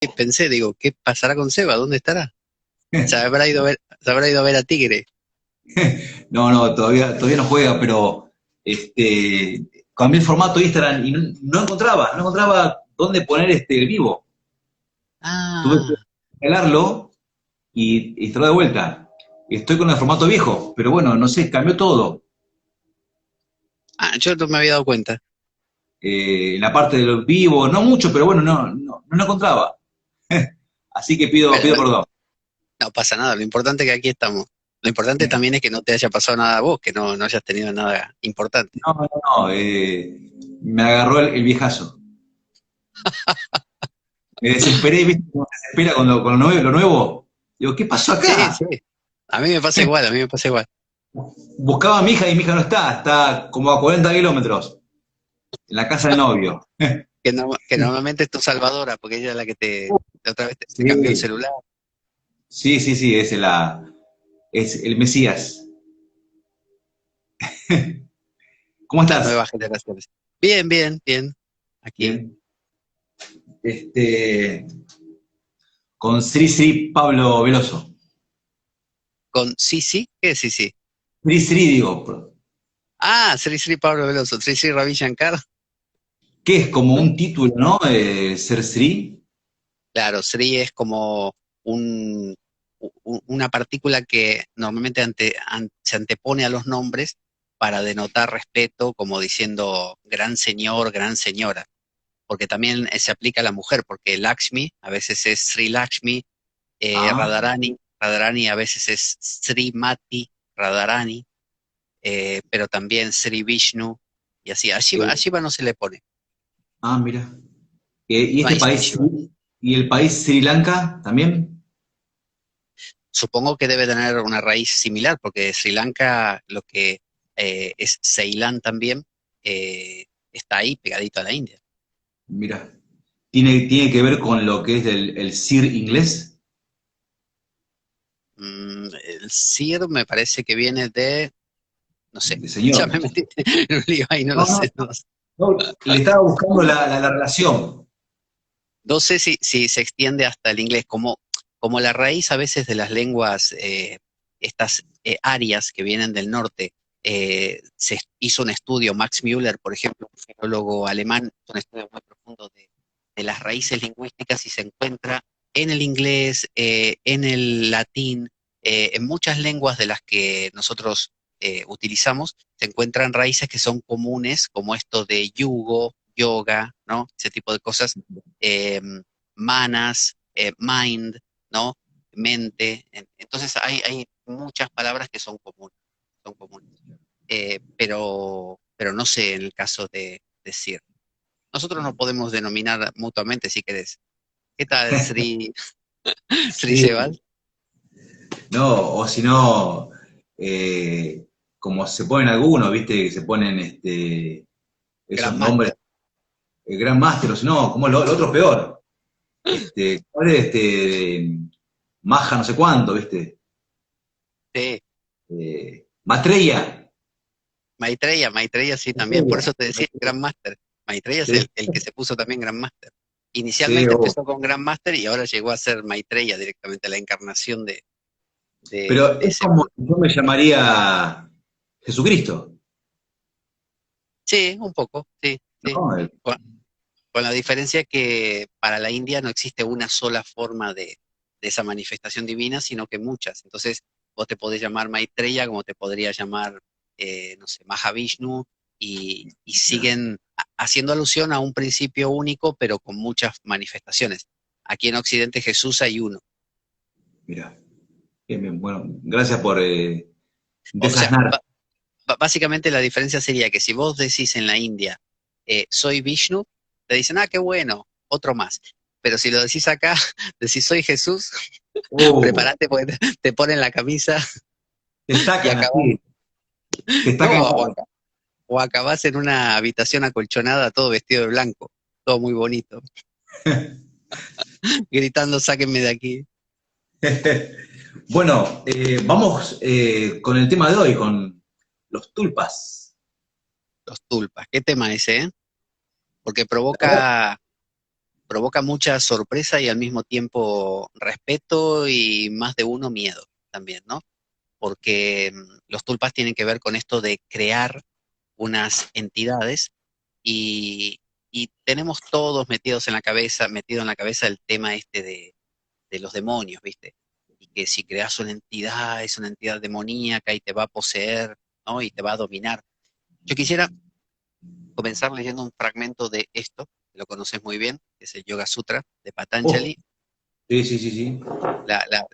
pensé, digo, ¿qué pasará con Seba? ¿Dónde estará? Se habrá ido a ver a Tigre. No, no, todavía no juega, pero cambié el formato de Instagram y no encontraba dónde poner el vivo. Tuve que Ah, instalarlo y instalarlo de vuelta. Estoy con el formato viejo, pero bueno, no sé, cambió todo. yo no me había dado cuenta. En la parte del vivo, no mucho, pero bueno, no lo encontraba. Así que pido Bueno, perdón. no pasa nada, lo importante es que aquí estamos. Lo importante también es que no te haya pasado nada a vos, que no hayas tenido nada importante. No, no, no, me agarró el viejazo. Me desesperé, ¿viste cómo se desespera con lo nuevo? Digo, ¿qué pasó Sí, acá? sí. A mí me pasa igual, a mí me pasa igual. Buscaba a mi hija y mi hija no está como a 40 kilómetros, en la casa del novio. Que normalmente es tu salvadora, porque ella es la que la otra vez te cambió el Sí, celular. sí, sí, sí, es el Mesías. ¿Cómo Las estás? nuevas generaciones. Bien, bien, bien. Aquí. Bien. Este, con Sri Sri Pablo Veloso. Con Sisi, ¿qué es Sisi? Sri Sri, digo, Ah, Sri Sri Pablo Veloso, Sri Sri Ravi Shankar. que es como un título, ¿no? Ser Sri. Claro, Sri es como un, una partícula que normalmente se antepone a los nombres para denotar respeto, como diciendo gran señor, gran señora, porque también se aplica a la mujer, porque Lakshmi a veces es Sri Lakshmi, Ah, Radharani a veces es Srimati Radharani, pero también Sri Vishnu, y así, a eh, Shiva no se le pone, mira. ¿Y no este hay Sri país, Shiva. y el país Sri Lanka también? Supongo que debe tener una raíz similar, porque Sri Lanka, lo que es Ceilán también, está ahí pegadito a la India. Mira. ¿Tiene que ver con lo que es el Sir inglés? El Sir me parece que viene de, no sé, De ya señor. me metiste en un lío ahí, no lo No, no, sé, no sé. no, le estaba buscando la relación. No sé si se extiende hasta el inglés, como la raíz a veces de las lenguas, estas áreas que vienen del norte, se hizo un estudio, Max Müller, por ejemplo, un filólogo alemán, hizo un estudio muy profundo de las raíces lingüísticas y se encuentra en el inglés, en el latín, en muchas lenguas de las que nosotros utilizamos, se encuentran raíces que son comunes, como esto de yugo, yoga, ¿no? Ese tipo de cosas eh, manas, mind, ¿no? Mente. Entonces hay muchas palabras que son comunes, son comunes. Pero no sé en el caso de decir. Nosotros nos podemos denominar mutuamente si querés. ¿Qué tal, Sri Sí, Sebas? no, o si no, como se ponen algunos, viste, que se ponen esos nombres, Grandmaster. el Gran Máster, o si no, como lo otro es peor. ¿Cuál es Maja no sé cuánto, viste? Sí, Maitreya. Maitreya sí también. Por Maitreya. eso te decía Grandmaster. Maitreya es Sí, el que se puso también Grandmaster. sí, Inicialmente empezó con Grandmaster y ahora llegó a ser Maitreya directamente, la encarnación pero de es ese como Buda. yo me llamaría Jesucristo, Sí, un poco, sí, sí. ¿no? Con, con la diferencia que para la India no existe una sola forma de esa manifestación divina, sino que muchas. Entonces, vos te podés llamar Maitreya, como te podría llamar, no sé, Mahavishnu, y siguen haciendo alusión a un principio único, pero con muchas manifestaciones. Aquí en Occidente Jesús hay uno. Mira, bien, bien, bueno, gracias por O sea, desasnar. básicamente la diferencia sería que si vos decís en la India, soy Vishnu, te dicen, ah, qué bueno, otro más. Pero si lo decís acá, decís soy Jesús, Oh, prepárate porque te ponen la camisa te y sacan acabás, así, te no, sacan. o acabás en una habitación acolchonada, todo vestido de blanco, todo muy bonito, gritando, sáquenme de aquí. Bueno, vamos con el tema de hoy, con los tulpas. Los tulpas, ¿qué tema ese, eh? Porque provoca, provoca mucha sorpresa y al mismo tiempo respeto y más de uno miedo también, ¿no? Porque los tulpas tienen que ver con esto de crear unas entidades y, y tenemos todos metido en la cabeza el tema este de los demonios, ¿viste? Y que si creas una entidad, es una entidad demoníaca y te va a poseer, ¿no? Y te va a dominar. Yo quisiera comenzar leyendo un fragmento de esto, que lo conoces muy bien, que es el Yoga Sutra de Oh, Patanjali, sí, sí, sí, sí.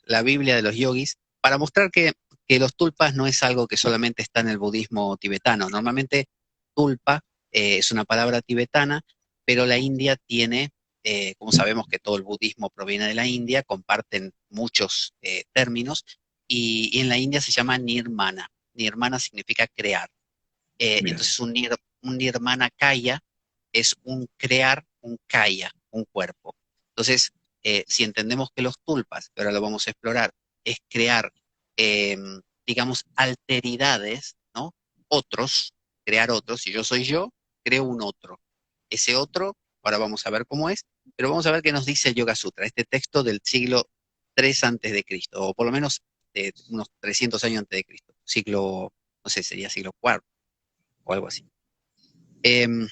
la Biblia de los yogis, para mostrar que los tulpas no es algo que solamente está en el budismo tibetano. Normalmente tulpa es una palabra tibetana, pero la India tiene, como sabemos que todo el budismo proviene de la India, comparten muchos términos, y en la India se llama nirmana. Nirmana significa crear. Mira. Entonces un nirmana kaya es un crear, un kaya, un cuerpo. Entonces, si entendemos que los tulpas, pero ahora lo vamos a explorar, es crear, eh, digamos, alteridades, ¿no? Otros, crear otros. Si yo soy yo, creo un otro. Ese otro, ahora vamos a ver cómo es, pero vamos a ver qué nos dice el Yoga Sutra, este texto del siglo 3 antes de Cristo, o por lo menos de unos 300 años antes de Cristo, siglo, no sé, sería siglo cuarto o algo así. Em,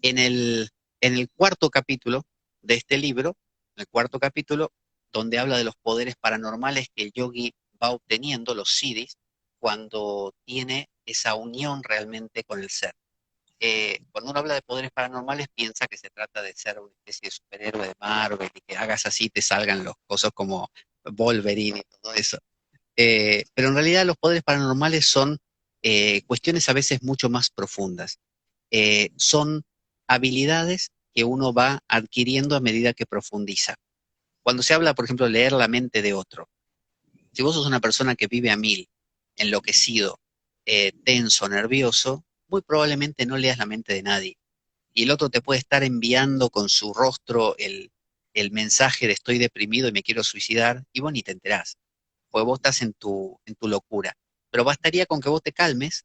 en en el cuarto capítulo de este libro, en el cuarto capítulo, donde habla de los poderes paranormales que el yogi va obteniendo, los siddhis, cuando tiene esa unión realmente con el ser. Cuando uno habla de poderes paranormales, piensa que se trata de ser una especie de superhéroe de Marvel y que hagas así te salgan los cosas como Wolverine y todo eso. Pero en realidad los poderes paranormales son cuestiones a veces mucho más profundas. Son habilidades que uno va adquiriendo a medida que profundiza. Cuando se habla, por ejemplo, de leer la mente de otro, si vos sos una persona que vive a mil, enloquecido, tenso, nervioso, muy probablemente no leas la mente de nadie. Y el otro te puede estar enviando con su rostro el mensaje de estoy deprimido y me quiero suicidar, y vos ni te enterás, porque vos estás en tu locura. Pero bastaría con que vos te calmes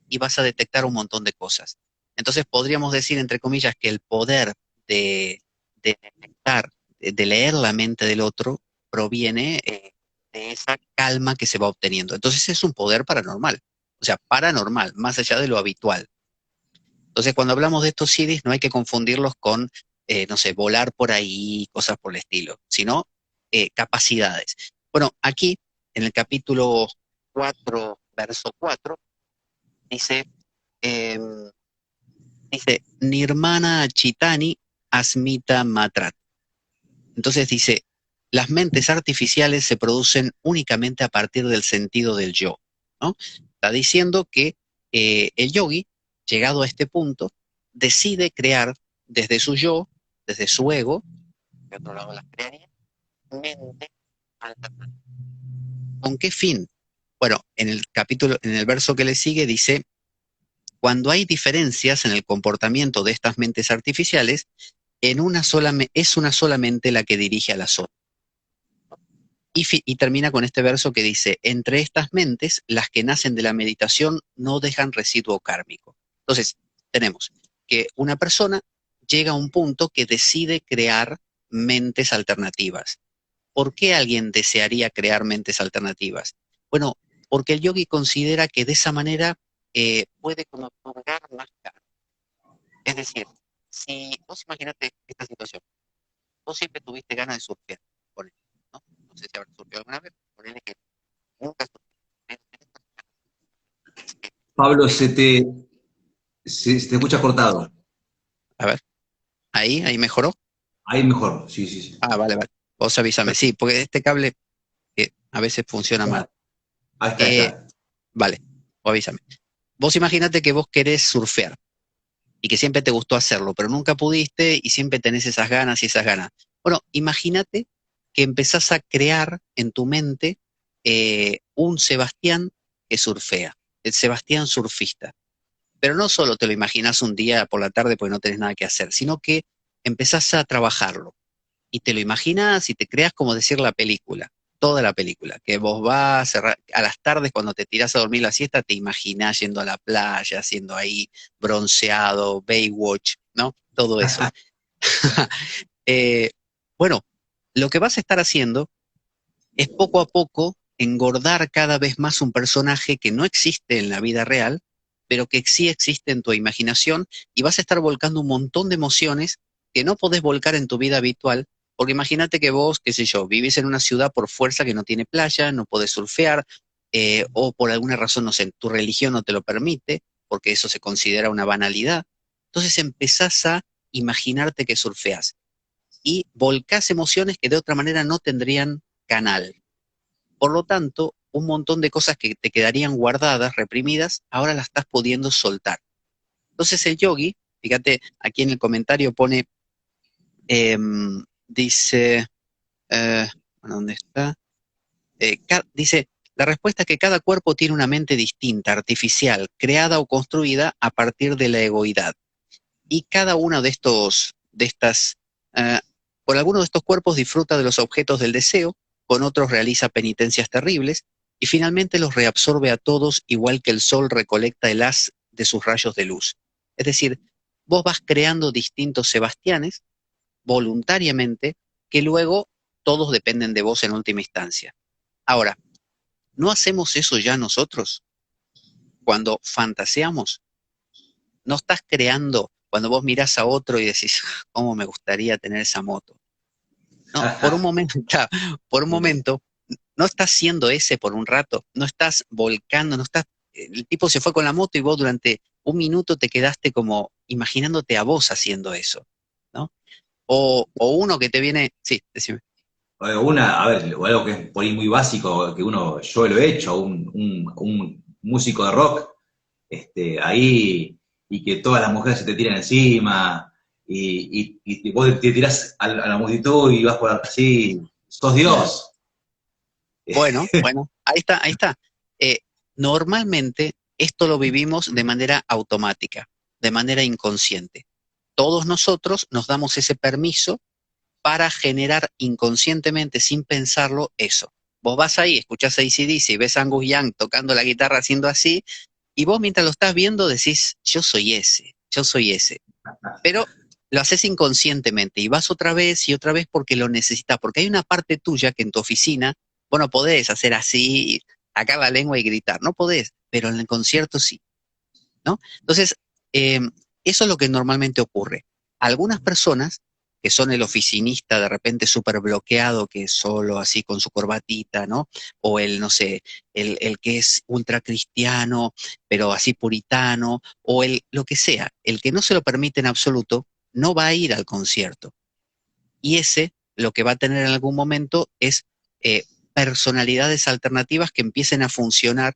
y vas a detectar un montón de cosas. Entonces podríamos decir, entre comillas, que el poder de detectar, de leer la mente del otro, proviene de esa calma que se va obteniendo. Entonces es un poder paranormal, o sea, paranormal, más allá de lo habitual. Entonces cuando hablamos de estos CDs no hay que confundirlos con, no sé, volar por ahí, cosas por el estilo, sino capacidades. Bueno, aquí en el capítulo 4, verso 4, dice, em, dice, Nirmana Chitani Asmita Matrat. Entonces dice, las mentes artificiales se producen únicamente a partir del sentido del yo, ¿no? Está diciendo que el yogi, llegado a este punto, decide crear desde su yo, desde su ego, de otro lado las crearía, mente alternativa. ¿Con qué fin? Bueno, en el capítulo, en el verso que le sigue dice, cuando hay diferencias en el comportamiento de estas mentes artificiales, es una sola mente la que dirige a las otras. Y termina con este verso que dice, entre estas mentes, las que nacen de la meditación no dejan residuo kármico. Entonces, tenemos que una persona llega a un punto que decide crear mentes alternativas. ¿Por qué alguien desearía crear mentes alternativas? Bueno, porque el yogi considera que de esa manera puede como purgar más karma. Es decir, si vos imaginate esta situación, vos siempre tuviste ganas de surfear, ponele, ¿no? No sé si habrás surfeado alguna vez, ponele que nunca surfeaste. Pablo, se te escucha cortado. A ver, ahí mejoró. Ahí mejor, sí, sí, sí. Ah, vale, vale. Vos avísame, sí, porque este cable a veces funciona mal. Ahí está, ahí Eh, está. vale, o avísame. Vos imaginate que vos querés surfear y que siempre te gustó hacerlo, pero nunca pudiste y siempre tenés esas ganas y esas ganas. Bueno, imagínate que empezás a crear en tu mente un Sebastián que surfea, el Sebastián surfista. Pero no solo te lo imaginas un día por la tarde porque no tenés nada que hacer, sino que empezás a trabajarlo y te lo imaginas y te creas como decir la película, toda la película, que vos vas a las tardes cuando te tirás a dormir la siesta, te imaginás yendo a la playa, haciendo ahí bronceado, Baywatch, ¿no? Todo eso. Eh, bueno, lo que vas a estar haciendo es poco a poco engordar cada vez más un personaje que no existe en la vida real, pero que sí existe en tu imaginación, y vas a estar volcando un montón de emociones que no podés volcar en tu vida habitual, porque imagínate que vos, qué sé yo, vivís en una ciudad por fuerza que no tiene playa, no podés surfear, o por alguna razón, no sé, tu religión no te lo permite, porque eso se considera una banalidad. Entonces empezás a imaginarte que surfeás y volcás emociones que de otra manera no tendrían canal. Por lo tanto, un montón de cosas que te quedarían guardadas, reprimidas, ahora las estás pudiendo soltar. Entonces el yogi, fíjate, aquí en el comentario pone, dice, eh, bueno, ¿dónde está? Dice, la respuesta es que cada cuerpo tiene una mente distinta, artificial, creada o construida a partir de la egoidad. Y cada uno de eh, por alguno de estos cuerpos disfruta de los objetos del deseo, con otros realiza penitencias terribles, y finalmente los reabsorbe a todos, igual que el sol recolecta el haz de sus rayos de luz. Es decir, vos vas creando distintos Sebastianes voluntariamente, que luego todos dependen de vos en última instancia. Ahora, ¿no hacemos eso ya nosotros cuando fantaseamos? ¿No estás creando cuando vos mirás a otro y decís, cómo me gustaría tener esa moto? No, por un momento, claro, por un momento, no estás siendo ese por un rato, no estás volcando, no estás, el tipo se fue con la moto y vos durante un minuto te quedaste como imaginándote a vos haciendo eso, ¿no? O uno que te viene, sí, decime. A ver, o algo que es por ahí muy básico, que yo lo he hecho, un músico de rock, ahí, y que todas las mujeres se te tiran encima, y vos te tirás a la multitud y vas por así, sos Dios. Bueno, bueno, ahí está, ahí está. Eh, Normalmente esto lo vivimos de manera automática, de manera inconsciente. Todos nosotros nos damos ese permiso para generar inconscientemente, sin pensarlo, eso. Vos vas ahí, escuchás a AC/DC y ves a Angus Young tocando la guitarra haciendo así, y vos mientras lo estás viendo decís, yo soy ese, yo soy ese. Pero lo haces inconscientemente y vas otra vez y otra vez porque lo necesitas, porque hay una parte tuya que en tu oficina, bueno, podés hacer así, sacar la lengua y gritar, no podés, pero en el concierto sí, ¿no? Entonces, eh, eso es lo que normalmente ocurre. Algunas personas que son el oficinista de repente súper bloqueado, que es solo así con su corbatita, ¿no? O el, no sé, el que es ultra cristiano, pero así puritano, o el lo que sea, el que no se lo permite en absoluto, no va a ir al concierto. Y ese lo que va a tener en algún momento es personalidades alternativas que empiecen a funcionar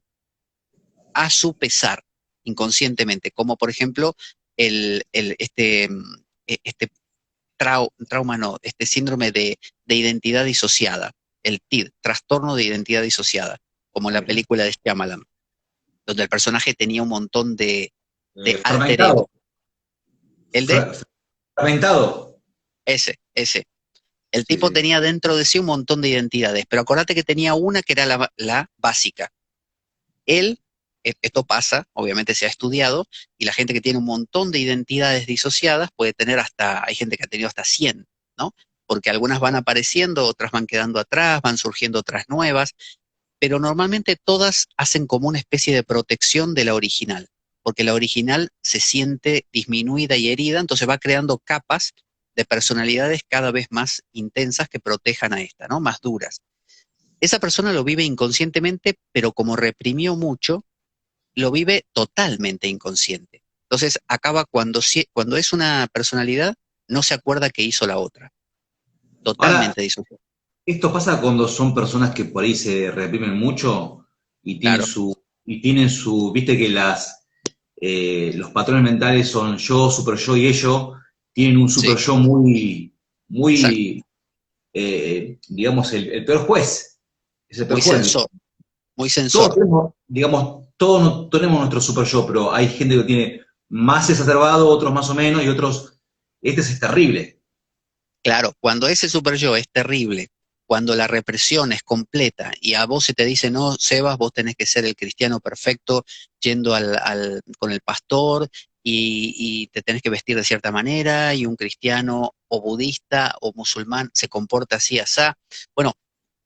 a su pesar, inconscientemente, como por ejemplo este trauma, no, este síndrome de identidad disociada, el TID, trastorno de identidad disociada, como la película de Shyamalan, donde el personaje tenía un montón de alter ego. Fragmentado, El de fragmentado. ese. El Sí, tipo sí. tenía dentro de sí un montón de identidades, pero acordate que tenía una que era la básica. Él, esto pasa, obviamente se ha estudiado, y la gente que tiene un montón de identidades disociadas puede tener hasta, hay gente que ha tenido hasta 100, ¿no? Porque algunas van apareciendo, otras van quedando atrás, van surgiendo otras nuevas, pero normalmente todas hacen como una especie de protección de la original, porque la original se siente disminuida y herida, entonces va creando capas de personalidades cada vez más intensas que protejan a esta, ¿no? Más duras. Esa persona lo vive inconscientemente, pero como reprimió mucho, lo vive totalmente inconsciente. Entonces acaba cuando es una personalidad, no se acuerda que hizo la otra. Ahora, Totalmente disociado. esto pasa cuando son personas que por ahí se reprimen mucho y tienen Claro, viste que los patrones mentales son yo, super yo y ello, tienen un super sí, yo muy, exacto. muy, digamos, el peor juez, es el peor Muy juez. sensor, muy Todos sensor. tenemos, digamos, todos tenemos nuestro super yo, pero hay gente que tiene más exacerbado, otros más o menos, y otros, este es terrible. Claro, cuando ese super yo es terrible, cuando la represión es completa y a vos se te dice, no, Sebas, vos tenés que ser el cristiano perfecto, yendo con el pastor y te tenés que vestir de cierta manera, y un cristiano o budista o musulmán se comporta así, asá. Bueno,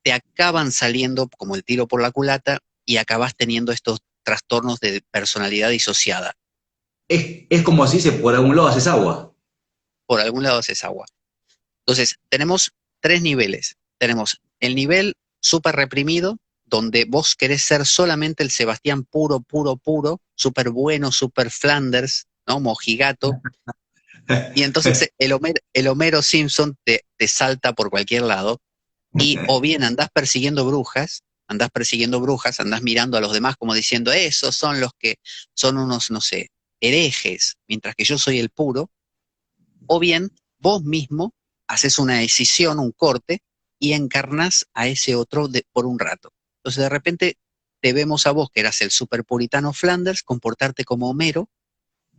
te acaban saliendo como el tiro por la culata y acabas teniendo estos trastornos de personalidad disociada. Es como si se por algún lado haces agua. Por algún lado haces agua. Entonces, tenemos tres niveles. Tenemos el nivel súper reprimido, donde vos querés ser solamente el Sebastián puro, puro, puro, súper bueno, súper Flanders, ¿no? Mojigato. Y entonces el Homero Simpson te salta por cualquier lado. Y o bien andás persiguiendo brujas, andás mirando a los demás como diciendo, esos son los que son unos, no sé, herejes, mientras que yo soy el puro, o bien vos mismo haces una decisión, un corte, y encarnás a ese otro por un rato. Entonces de repente te vemos a vos, que eras el super puritano Flanders, comportarte como Homero,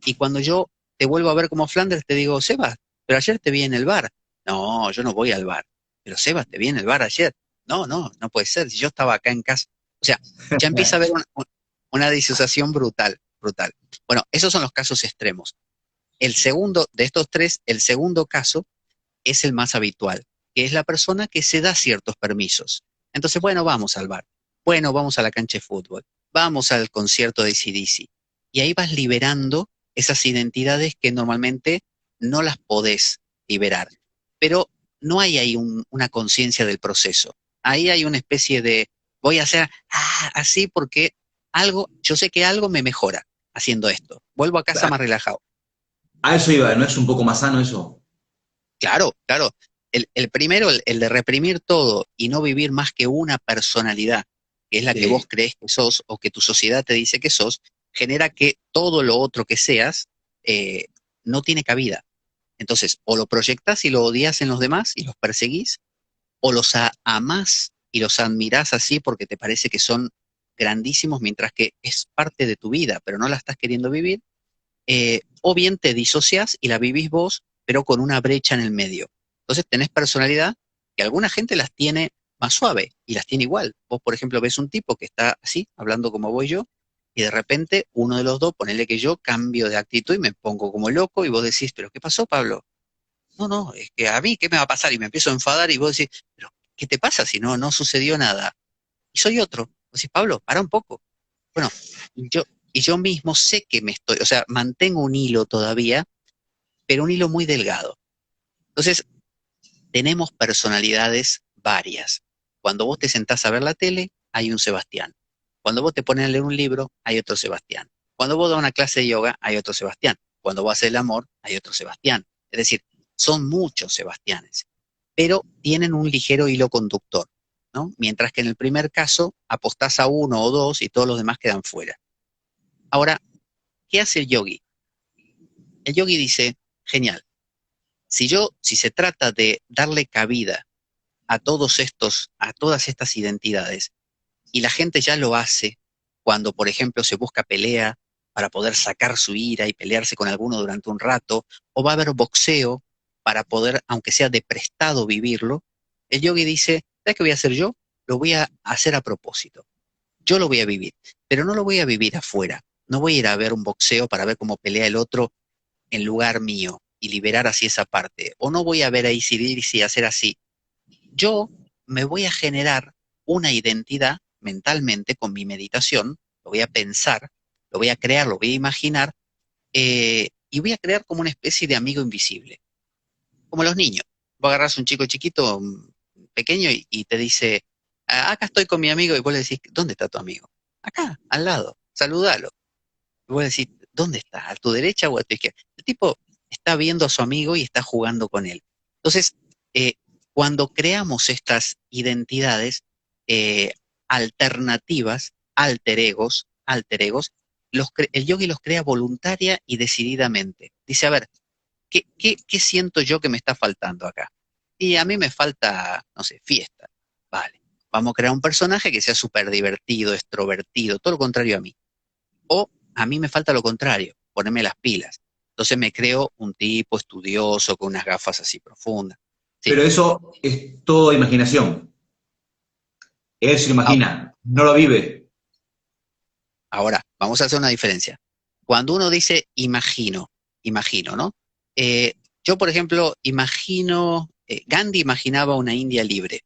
y cuando yo te vuelvo a ver como Flanders, te digo, Sebas, pero ayer te vi en el bar. No, yo no voy al bar. Pero Sebas, te vi en el bar ayer. No, no, no puede ser. Si yo estaba acá en casa. O sea, ya empieza a haber una disociación brutal, brutal. Bueno, esos son los casos extremos. El segundo, de estos tres, el segundo caso es el más habitual, que es la persona que se da ciertos permisos. Entonces, bueno, vamos al bar. Bueno, vamos a la cancha de fútbol. Vamos al concierto de AC/DC. Y ahí vas liberando esas identidades que normalmente no las podés liberar. Pero no hay ahí una conciencia del proceso. Ahí hay una especie de, voy a hacer así porque algo, yo sé que algo me mejora haciendo esto. Vuelvo a casa más relajado. A eso iba, ¿no es un poco más sano eso? Claro, claro. El primero, el de reprimir todo y no vivir más que una personalidad, que es la que vos Sí. crees que sos o que tu sociedad te dice que sos, genera que todo lo otro que seas eh, no tiene cabida. Entonces, o lo proyectas y lo odias en los demás y los perseguís, o los amás y los admirás así porque te parece que son grandísimos mientras que es parte de tu vida, pero no la estás queriendo vivir, o bien te disocias y la vivís vos, pero con una brecha en el medio. Entonces tenés personalidad que alguna gente las tiene más suave y las tiene igual. Vos, por ejemplo, ves un tipo que está así, hablando como voy yo, y de repente uno de los dos, ponele que yo cambio de actitud y me pongo como loco y vos decís, pero ¿qué pasó, Pablo? No, no, es que a mí, ¿qué me va a pasar? Y me empiezo a enfadar y vos decís, pero ¿qué te pasa si no sucedió nada? Y soy otro. Vos decís, Pablo, para un poco. Bueno, y yo mismo sé que me estoy, o sea, mantengo un hilo todavía, pero un hilo muy delgado. Entonces, tenemos personalidades varias. Cuando vos te sentás a ver la tele, hay un Sebastián. Cuando vos te pones a leer un libro, hay otro Sebastián. Cuando vos das una clase de yoga, hay otro Sebastián. Cuando vos haces el amor, hay otro Sebastián. Es decir, son muchos Sebastianes, pero tienen un ligero hilo conductor, ¿no? Mientras que en el primer caso apostás a uno o dos y todos los demás quedan fuera. Ahora, ¿qué hace el yogi? El yogi dice, genial, si se trata de darle cabida a a todas estas identidades, y la gente ya lo hace cuando, por ejemplo, se busca pelea para poder sacar su ira y pelearse con alguno durante un rato, o va a haber boxeo para poder, aunque sea de prestado, vivirlo, el yogi dice, ¿sabes qué voy a hacer yo? Lo voy a hacer a propósito. Yo lo voy a vivir, pero no lo voy a vivir afuera. No voy a ir a ver un boxeo para ver cómo pelea el otro en lugar mío y liberar así esa parte. O no voy a ver ahí si hacer así. Yo me voy a generar una identidad mentalmente con mi meditación, lo voy a pensar, lo voy a crear, lo voy a imaginar, y voy a crear como una especie de amigo invisible, como los niños. Vos agarrás un chico chiquito, pequeño, y te dice, acá estoy con mi amigo", y vos le decís, ¿dónde está tu amigo? Acá, al lado, saludalo. Y vos decís, ¿dónde está? ¿A tu derecha o a tu izquierda? El tipo está viendo a su amigo y está jugando con él. Entonces, eh, cuando creamos estas identidades eh, alternativas, alter egos, el yogi los crea voluntaria y decididamente. Dice, a ver, ¿qué siento yo que me está faltando acá? Y a mí me falta, no sé, fiesta. Vale, vamos a crear un personaje que sea súper divertido, extrovertido, todo lo contrario a mí. O a mí me falta lo contrario, ponerme las pilas. Entonces me creo un tipo estudioso con unas gafas así profundas. Sí. Pero eso es todo imaginación. Él se lo Ah, imagina, no lo vive. ahora, vamos a hacer una diferencia. cuando uno dice imagino, ¿no? Yo, por ejemplo, imagino, Gandhi imaginaba una India libre,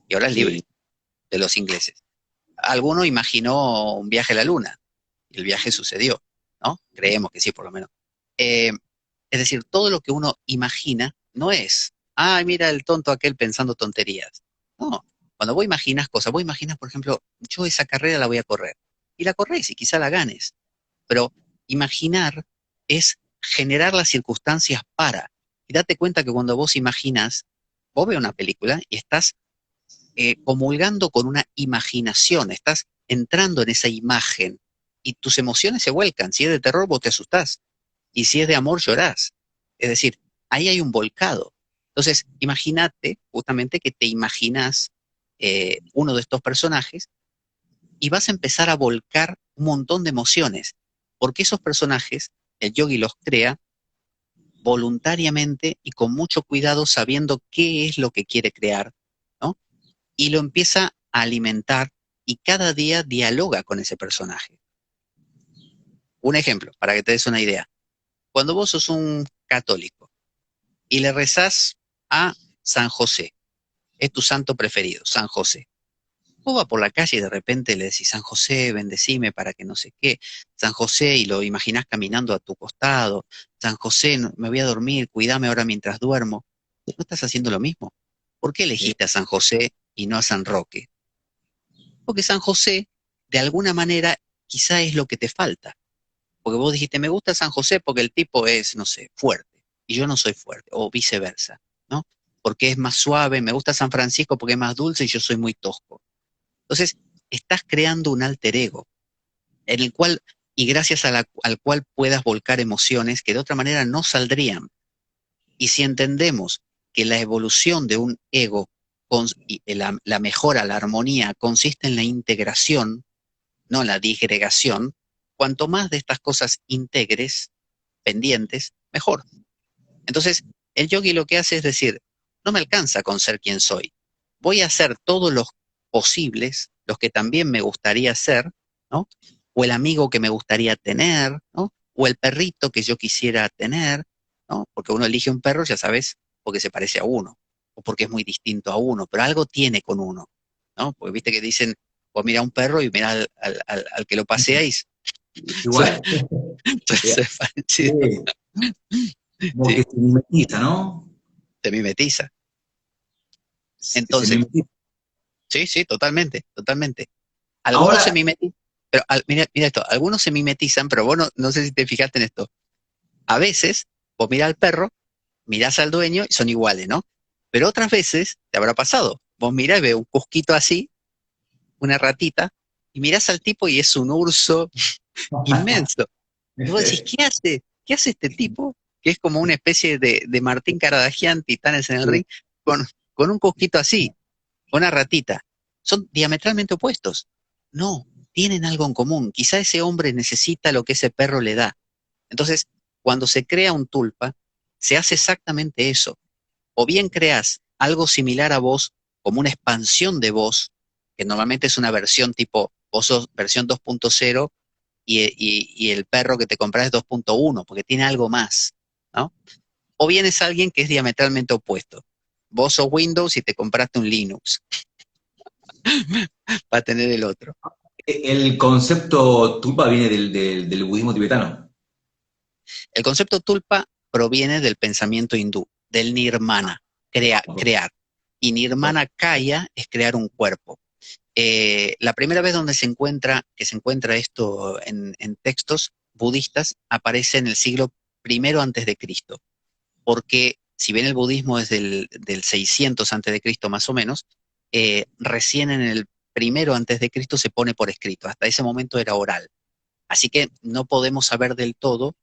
y ahora es libre, Sí, de los ingleses. Alguno imaginó un viaje a la luna, y el viaje sucedió, ¿no? Creemos que sí, por lo menos. Eh, es decir, todo lo que uno imagina no es, ay, mira el tonto aquel pensando tonterías. No, cuando vos imaginas cosas, vos imaginas, por ejemplo, yo esa carrera la voy a correr, y la corres y quizá la ganes, pero imaginar es generar las circunstancias para. Y date cuenta que cuando vos imaginas, vos ves una película y estás comulgando con una imaginación, estás entrando en esa imagen y tus emociones se vuelcan. Si es de terror, vos te asustás. Y si es de amor, llorás. Es decir, ahí hay un volcado. Entonces, imagínate justamente que te imaginas uno de estos personajes y vas a empezar a volcar un montón de emociones, porque esos personajes, el yogi los crea voluntariamente y con mucho cuidado sabiendo qué es lo que quiere crear, ¿no? Y lo empieza a alimentar y cada día dialoga con ese personaje. Un ejemplo, para que te des una idea. Cuando vos sos un católico y le rezás a San José, es tu santo preferido, San José. Vos vas por la calle y de repente le decís, San José, bendecime para que no sé qué, San José, y lo imaginás caminando a tu costado, San José, me voy a dormir, cuídame ahora mientras duermo. ¿No estás haciendo lo mismo? ¿Por qué sí. elegiste a San José y no a San Roque? Porque San José, de alguna manera, quizá es lo que te falta. Porque vos dijiste, me gusta San José porque el tipo es, no sé, fuerte, y yo no soy fuerte, o viceversa, ¿no? Porque es más suave, me gusta San Francisco porque es más dulce y yo soy muy tosco. Entonces, estás creando un alter ego en el cual, y gracias al cual puedas volcar emociones que de otra manera no saldrían. Y si entendemos que la evolución de un ego, y la mejora, la armonía, consiste en la integración, no en la disgregación, cuanto más de estas cosas integres, pendientes, mejor. Entonces, el yogi lo que hace es decir, no me alcanza con ser quien soy. Voy a hacer todos los posibles, los que también me gustaría ser, ¿no? O el amigo que me gustaría tener, ¿no? O el perrito que yo quisiera tener, ¿no? Porque uno elige un perro, ya sabes, porque se parece a uno, o porque es muy distinto a uno, pero algo tiene con uno, ¿no? Porque viste que dicen, pues mira un perro y mira al que lo pasea y Igual. se es parecido. Sí, como Sí, que se mimetiza, ¿no? se mimetiza. Se Entonces, mimetiza. sí, sí, totalmente, totalmente. Algunos se Ahora, mimetizan, pero mira, mira esto, algunos se mimetizan, pero vos no sé si te fijaste en esto. A veces, vos mirás al perro, mirás al dueño y son iguales, ¿no? Pero otras veces, te habrá pasado, vos mirás y ves un cusquito así, una ratita, y mirás al tipo y es un urso inmenso. Y vos decís, ¿qué hace? ¿Qué hace este tipo? Que es como una especie de Martín Caradagian, Titanes en el sí, ring, con, con un cusquito así, una ratita. Son diametralmente opuestos. No, tienen algo en común. Quizá ese hombre necesita lo que ese perro le da. Entonces, cuando se crea un tulpa, se hace exactamente eso. O bien creas algo similar a vos, como una expansión de vos, que normalmente es una versión tipo, vos sos versión 2.0 y el perro que te compras es 2.1, porque tiene algo más, ¿no? O bien es alguien que es diametralmente opuesto. Vos sos Windows y te compraste un Linux para tener el otro. el concepto tulpa viene del budismo tibetano. El concepto tulpa proviene del pensamiento hindú, del nirmana, crear. Y nirmana kaya es crear un cuerpo. La primera vez que se encuentra esto en textos budistas aparece en el siglo primero antes de Cristo, porque si bien el budismo es del 600 antes de Cristo más o menos, recién en el primero antes de Cristo se pone por escrito. Hasta ese momento era oral. Así que no podemos saber del todo,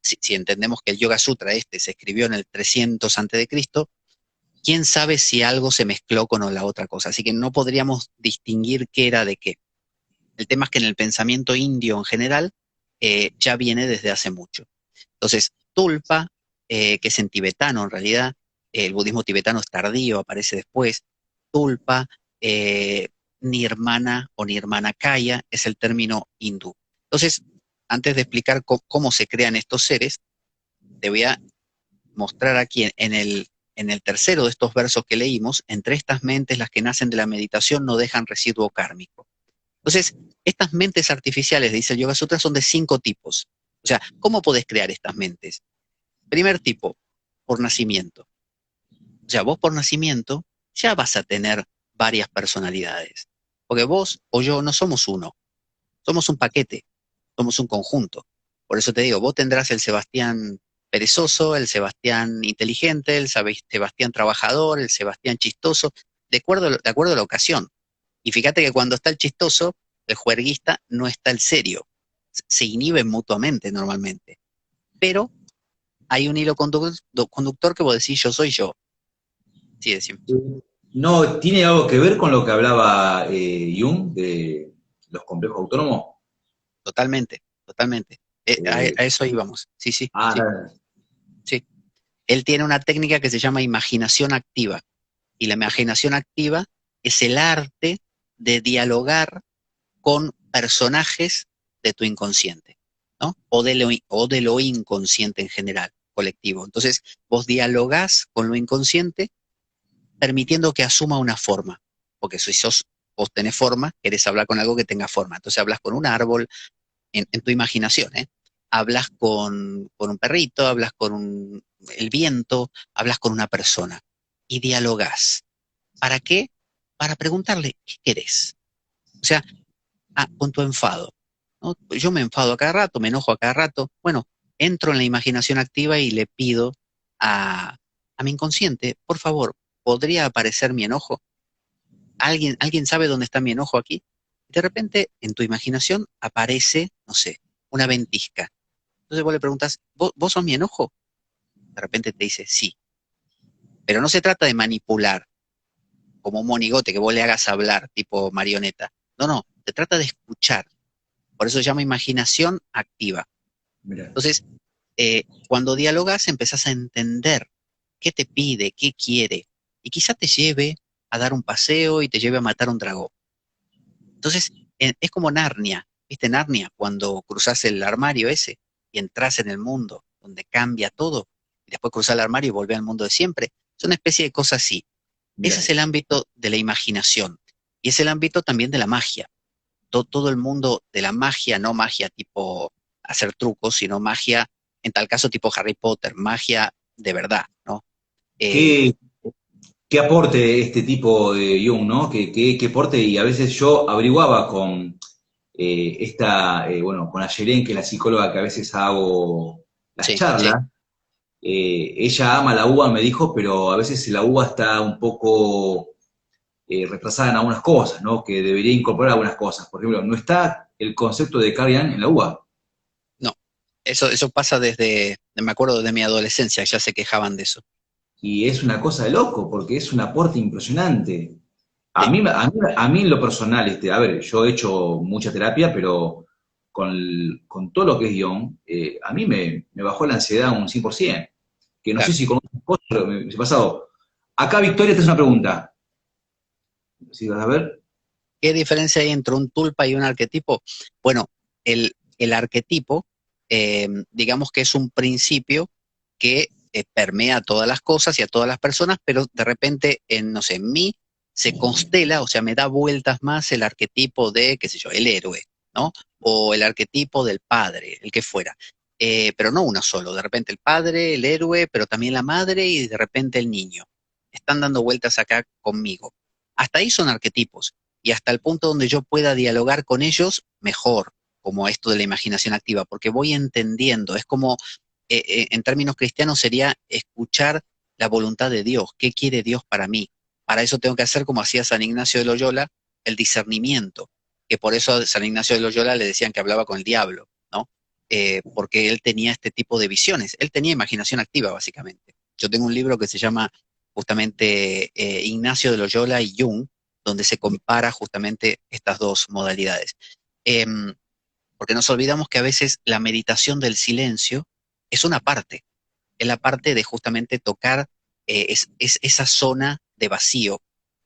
si entendemos que el Yoga Sutra este se escribió en el 300 antes de Cristo, quién sabe si algo se mezcló con la otra cosa. Así que no podríamos distinguir qué era de qué. El tema es que en el pensamiento indio en general ya viene desde hace mucho. Entonces, tulpa, que es en tibetano en realidad, el budismo tibetano es tardío, aparece después. Tulpa, nirmana o nirmanakaya es el término hindú. Entonces, antes de explicar cómo se crean estos seres, te voy a mostrar aquí en el tercero de estos versos que leímos, entre estas mentes las que nacen de la meditación no dejan residuo kármico. Entonces, estas mentes artificiales, dice el Yoga Sutra, son de 5 tipos. O sea, ¿cómo podés crear estas mentes? Primer tipo, por nacimiento. O sea, vos por nacimiento ya vas a tener varias personalidades. Porque vos o yo no somos uno, somos un paquete, somos un conjunto. Por eso te digo, vos tendrás el Sebastián perezoso, el Sebastián inteligente, el Sebastián trabajador, el Sebastián chistoso, de acuerdo a la ocasión. Y fíjate que cuando está el chistoso, el juerguista, no está el serio. Se inhiben mutuamente normalmente. Pero hay un hilo conductor que vos decís, yo soy yo. Sí, decimos. No, ¿tiene algo que ver con lo que hablaba Jung de los complejos autónomos? Totalmente, totalmente. Eh, A eso íbamos. Sí, sí, ah, sí, sí. Él tiene una técnica que se llama imaginación activa. Y la imaginación activa es el arte de dialogar con personajes de tu inconsciente, ¿no? O de lo inconsciente en general, colectivo. Entonces, vos dialogás con lo inconsciente permitiendo que asuma una forma, porque si vos tenés forma, querés hablar con algo que tenga forma. Entonces hablas con un árbol, en tu imaginación, ¿eh? Hablas con un perrito, hablas con el viento, hablas con una persona y dialogás. ¿Para qué? Para preguntarle, ¿qué querés? O sea, con tu enfado, ¿no? Yo me enfado a cada rato, me enojo a cada rato. Bueno, entro en la imaginación activa y le pido a mi inconsciente, por favor, ¿podría aparecer mi enojo? ¿Alguien sabe dónde está mi enojo aquí? De repente, en tu imaginación aparece, no sé, una ventisca. Entonces vos le preguntas, ¿vos sos mi enojo? De repente te dice, sí. Pero no se trata de manipular, como un monigote que vos le hagas hablar, tipo marioneta. No, no, se trata de escuchar. Por eso se llama imaginación activa. mira. Entonces, cuando dialogas empezás a entender qué te pide, qué quiere, y quizá te lleve a dar un paseo y te lleve a matar un dragón. Entonces, es como Narnia, ¿viste Narnia? Cuando cruzas el armario ese y entras en el mundo donde cambia todo, y después cruzas el armario y volvés al mundo de siempre. Es una especie de cosa así. Ese Mira, es el ámbito de la imaginación. Y es el ámbito también de la magia. Todo el mundo de la magia, no magia tipo hacer trucos, sino magia, en tal caso tipo Harry Potter, magia de verdad, ¿no? Eh, ¿qué, qué aporte este tipo de Jung, ¿no? ¿Qué aporte? Y a veces yo averiguaba con bueno, con Ayelen, que es la psicóloga que a veces hago las sí, sí, charlas, ella ama la uva, me dijo, pero a veces la uva está un poco retrasada en algunas cosas, ¿no? Que debería incorporar algunas cosas. Por ejemplo, no está el concepto de Carrigan en la uva. no. Eso pasa desde, me acuerdo de mi adolescencia, ya se quejaban de eso. Y es una cosa de loco, porque es un aporte impresionante. Sí, A mí en lo personal, a ver, yo he hecho mucha terapia, pero con todo lo que es guión, a mí me bajó la ansiedad un 100%. Que no sé claro. si conoces cosas, pero me ha pasado. Acá, Victoria, te hace una pregunta. Si vas a ver. ¿Qué diferencia hay entre un tulpa y un arquetipo? Bueno, el arquetipo, digamos que es un principio que permea a todas las cosas y a todas las personas, pero de repente, no sé, en mí se constela, o sea, me da vueltas más el arquetipo de, qué sé yo, el héroe, ¿no? O el arquetipo del padre, el que fuera. Pero no uno solo, de repente el padre, el héroe, pero también la madre y de repente el niño. Están dando vueltas acá conmigo. Hasta ahí son arquetipos y hasta el punto donde yo pueda dialogar con ellos mejor, como esto de la imaginación activa, porque voy entendiendo, es como, en términos cristianos sería escuchar la voluntad de Dios, qué quiere Dios para mí. Para eso tengo que hacer como hacía San Ignacio de Loyola, el discernimiento, que por eso a San Ignacio de Loyola le decían que hablaba con el diablo, ¿no? Porque él tenía este tipo de visiones, él tenía imaginación activa, básicamente. Yo tengo un libro que se llama justamente Ignacio de Loyola y Jung, donde se compara justamente estas dos modalidades. Em, Porque nos olvidamos que a veces la meditación del silencio es una parte, es la parte de justamente tocar es esa zona de vacío,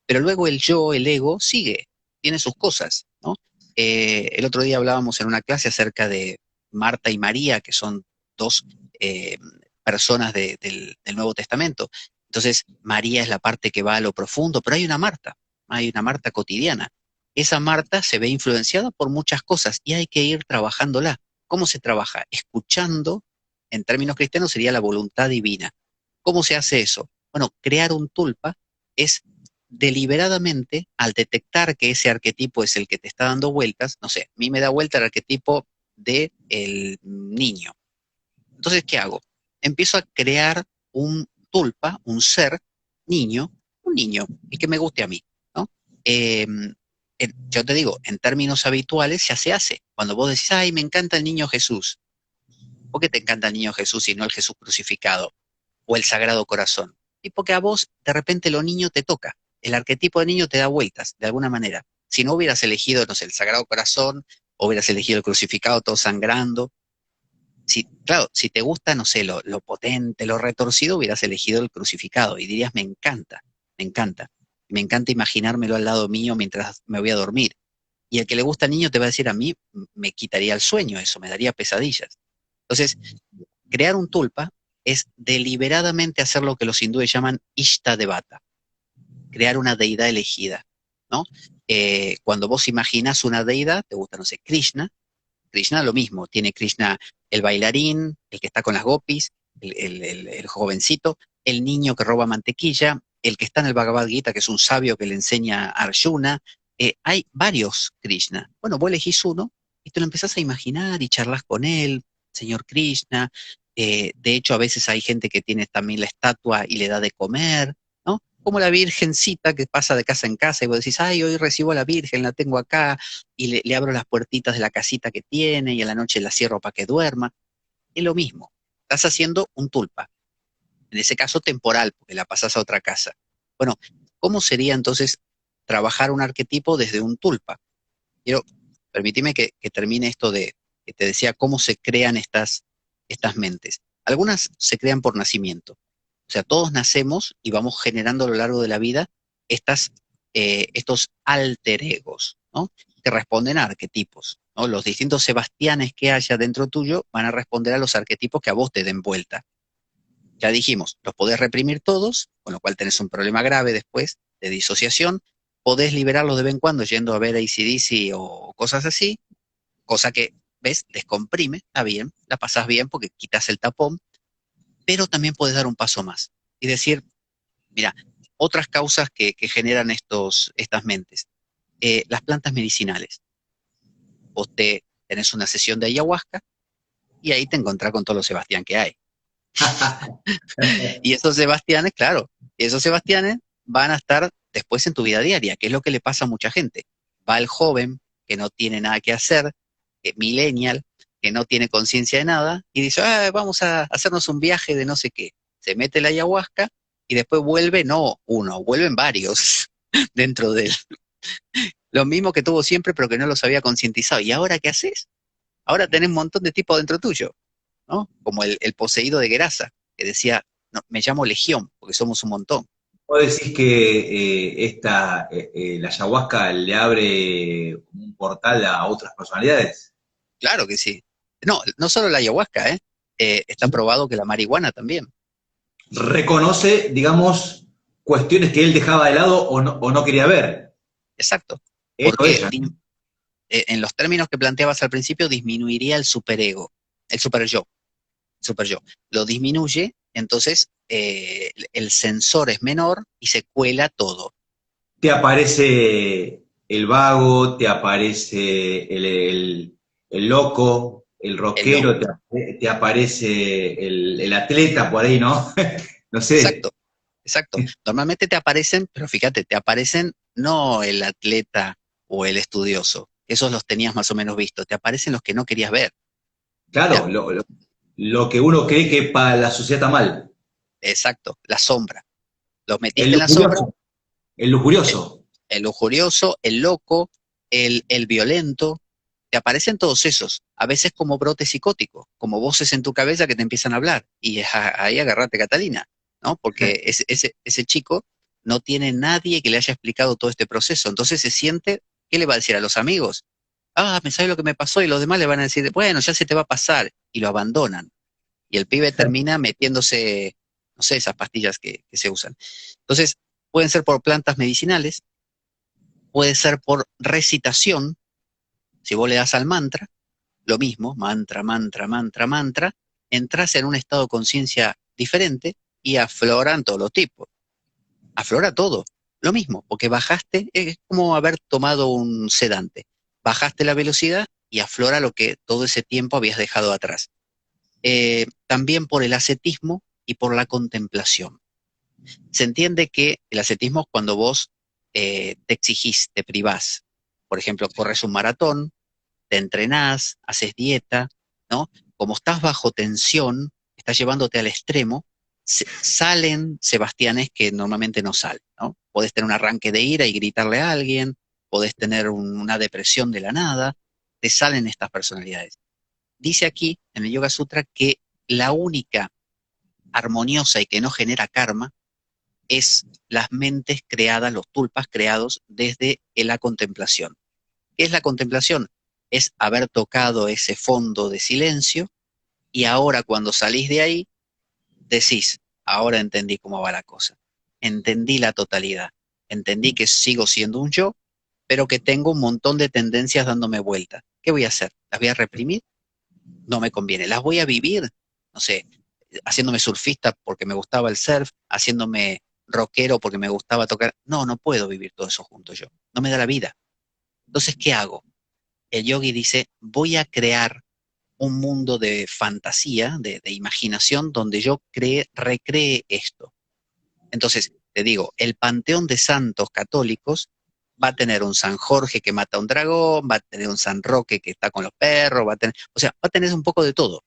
pero luego el yo, el ego, sigue, tiene sus cosas, ¿no? El otro día hablábamos en una clase acerca Marta y María, que son dos eh, personas del Nuevo Testamento. Entonces, María es la parte que va a lo profundo, pero hay una Marta cotidiana. Esa Marta se ve influenciada por muchas cosas y hay que ir trabajándola. ¿Cómo se trabaja? Escuchando, en términos cristianos sería la voluntad divina. ¿Cómo se hace eso? Bueno, crear un tulpa es deliberadamente, al detectar que ese arquetipo es el que te está dando vueltas, no sé, a mí me da vuelta el arquetipo del niño. Entonces, ¿qué hago? Empiezo a crear un tulpa, un ser, niño, un niño, y que me guste a mí, ¿no? Eh, yo te digo, en términos habituales ya se hace. Cuando vos decís, ay, me encanta el niño Jesús, ¿por qué te encanta el niño Jesús y no el Jesús crucificado o el Sagrado Corazón? Y porque a vos de repente lo niño te toca, el arquetipo de niño te da vueltas, de alguna manera. Si no hubieras elegido, no sé, el Sagrado Corazón, o hubieras elegido el crucificado todo sangrando, si, claro, si te gusta, no sé, lo potente, lo retorcido, hubieras elegido el crucificado y dirías, me encanta, me encanta. Me encanta imaginármelo al lado mío mientras me voy a dormir. Y el que le gusta al niño te va a decir, a mí me quitaría el sueño eso, me daría pesadillas. Entonces, crear un tulpa es deliberadamente hacer lo que los hindúes llaman Ishtadevata, crear una deidad elegida, ¿no? Cuando vos imaginas una deidad, te gusta, no sé, Krishna, Krishna lo mismo, tiene Krishna el bailarín, el que está con las gopis, el jovencito, el niño que roba mantequilla, el que está en el Bhagavad Gita, que es un sabio que le enseña a Arjuna. Hay varios Krishna. Bueno, vos elegís uno y te lo empezás a imaginar y charlas con él, señor Krishna. De hecho, a veces hay gente que tiene también la estatua y le da de comer, ¿no? Como la virgencita que pasa de casa en casa y vos decís, ay, hoy recibo a la Virgen, la tengo acá, y le abro las puertitas de la casita que tiene y a la noche la cierro para que duerma. Es lo mismo. Estás haciendo un tulpa. En ese caso temporal, porque la pasas a otra casa. Bueno, ¿cómo sería entonces trabajar un arquetipo desde un tulpa? Quiero, permíteme que termine esto de que te decía cómo se crean estas mentes. Algunas se crean por nacimiento. O sea, todos nacemos y vamos generando a lo largo de la vida estas, estos alter egos, ¿no? Que responden a arquetipos, ¿no? Los distintos Sebastianes que haya dentro tuyo van a responder a los arquetipos que a vos te den vuelta. Ya dijimos, los podés reprimir todos, con lo cual tenés un problema grave después de disociación. Podés liberarlos de vez en cuando yendo a ver AC/DC o cosas así, cosa que, ¿ves? Descomprime, está bien, la pasás bien porque quitas el tapón, pero también podés dar un paso más y decir, mira, otras causas que generan estas mentes. Las plantas medicinales. Vos tenés una sesión de ayahuasca y ahí te encontrás con todos los Sebastián que hay. Y esos Sebastianes, claro, esos Sebastianes van a estar después en tu vida diaria, que es lo que le pasa a mucha gente. Va el joven que no tiene nada que hacer, millennial, que no tiene conciencia de nada, y dice, ah, vamos a hacernos un viaje de no sé qué. Se mete la ayahuasca y después vuelve, no uno, vuelven varios dentro de él. Lo mismo que tuvo siempre, pero que no los había concientizado. ¿Y ahora qué haces? Ahora tenés un montón de tipos dentro tuyo, ¿no? Como el poseído de Gerasa, que decía, no, me llamo Legión, porque somos un montón. ¿Vos decís que la ayahuasca le abre un portal a otras personalidades? Claro que sí. No, no solo la ayahuasca, ¿eh? Está probado que la marihuana también. Reconoce, digamos, cuestiones que él dejaba de lado o no quería ver. Exacto. Eso Porque ella. en los términos que planteabas al principio, disminuiría el superego, el super yo. Lo disminuye, entonces el sensor es menor y se cuela todo. Te aparece el vago, te aparece el loco, el El lo, rockero, te aparece el atleta por ahí, ¿no? No sé. exacto, exacto. Normalmente te aparecen, pero fíjate, te aparecen no el atleta o el estudioso, esos los tenías más o menos vistos, te aparecen los que no querías ver. Claro, Mira, lo que uno cree que para la sociedad está mal. exacto, la sombra. Los El metiste en la sombra, lujurioso, el el, lujurioso. el lujurioso, el loco, el violento, te aparecen todos esos, a veces como brotes psicóticos, como voces en tu cabeza que te empiezan a hablar. Y ahí agarrate, Catalina, ¿no? Porque ese chico no tiene nadie que le haya explicado todo este proceso. Entonces se siente, ¿qué le va a decir a los amigos? ¿me sabes lo que me pasó? Y los demás le van a decir, bueno, ya se te va a pasar, y lo abandonan. Y el pibe termina metiéndose, no sé, esas pastillas que se usan. Entonces, pueden ser por plantas medicinales, puede ser por recitación, si vos le das al mantra, lo mismo, mantra, mantra, mantra, mantra, entras en un estado de conciencia diferente y afloran todos los tipos, aflora todo, lo mismo, porque bajaste, es como haber tomado un sedante, bajaste la velocidad y aflora lo que todo ese tiempo habías dejado atrás. También por el ascetismo y por la contemplación. Se entiende que el ascetismo es cuando vos te exigís, te privás. Por ejemplo, corres un maratón, te entrenás, haces dieta, ¿no? Como estás bajo tensión, estás llevándote al extremo, salen Sebastianes que normalmente no salen, ¿no? Podés tener un arranque de ira y gritarle a alguien, podés tener una depresión de la nada, te salen estas personalidades. Dice aquí, en el Yoga Sutra, que la única armoniosa y que no genera karma es las mentes creadas, los tulpas creados desde la contemplación. ¿Qué es la contemplación? Es haber tocado ese fondo de silencio y ahora cuando salís de ahí, decís, ahora entendí cómo va la cosa. Entendí la totalidad. Entendí que sigo siendo un yo, pero que tengo un montón de tendencias dándome vuelta. ¿Qué voy a hacer? ¿Las voy a reprimir? No me conviene. ¿Las voy a vivir? No sé, haciéndome surfista porque me gustaba el surf, haciéndome rockero porque me gustaba tocar. No, no puedo vivir todo eso junto yo. No me da la vida. Entonces, ¿qué hago? El yogi dice, voy a crear un mundo de fantasía, de imaginación, donde yo recree esto. Entonces, te digo, el panteón de santos católicos va a tener un San Jorge que mata a un dragón, va a tener un San Roque que está con los perros, o sea, va a tener un poco de todo.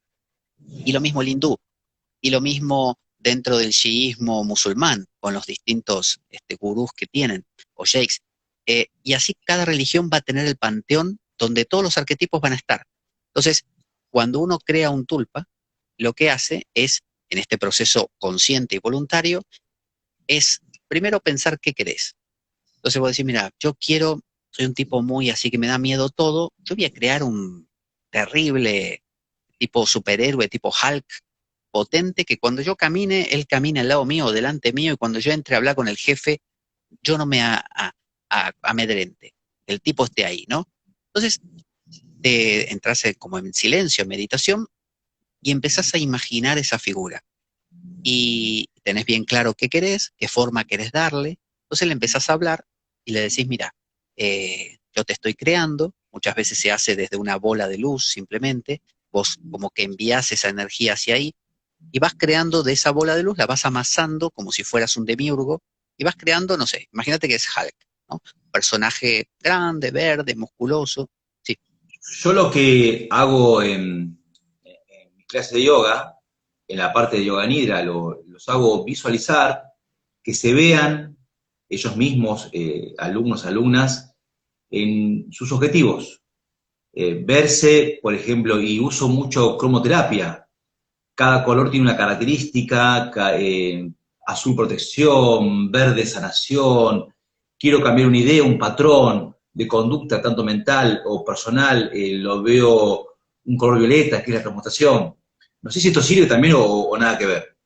Y lo mismo el hindú, y lo mismo dentro del shiismo musulmán, con los distintos gurús que tienen, o sheiks. Y así cada religión va a tener el panteón donde todos los arquetipos van a estar. Entonces, cuando uno crea un tulpa, lo que hace es, en este proceso consciente y voluntario, es primero pensar qué querés. Entonces vos decís, mira, yo quiero, soy un tipo muy así que me da miedo todo, yo voy a crear un terrible tipo superhéroe, tipo Hulk, potente, que cuando yo camine, él camine al lado mío o delante mío, y cuando yo entre a hablar con el jefe, yo no me amedrente, el tipo esté ahí, ¿no? Entonces, te entras como en silencio, en meditación, y empezás a imaginar esa figura. Y tenés bien claro qué querés, qué forma querés darle. Entonces le empezás a hablar y le decís, mira, yo te estoy creando, muchas veces se hace desde una bola de luz simplemente, vos como que envías esa energía hacia ahí, y vas creando de esa bola de luz, la vas amasando como si fueras un demiurgo, y vas creando, no sé, imagínate que es Hulk, ¿no? Un personaje grande, verde, musculoso. Sí, Yo lo que hago en mis clases de yoga, en la parte de yoga nidra, los hago visualizar, que se vean ellos mismos, alumnos, alumnas, en sus objetivos. Verse, por ejemplo, y uso mucho cromoterapia. Cada color tiene una característica, azul protección, verde sanación. Quiero cambiar una idea, un patrón de conducta, tanto mental o personal, lo veo un color violeta, que es la transmutación. No sé si esto sirve también o nada que ver.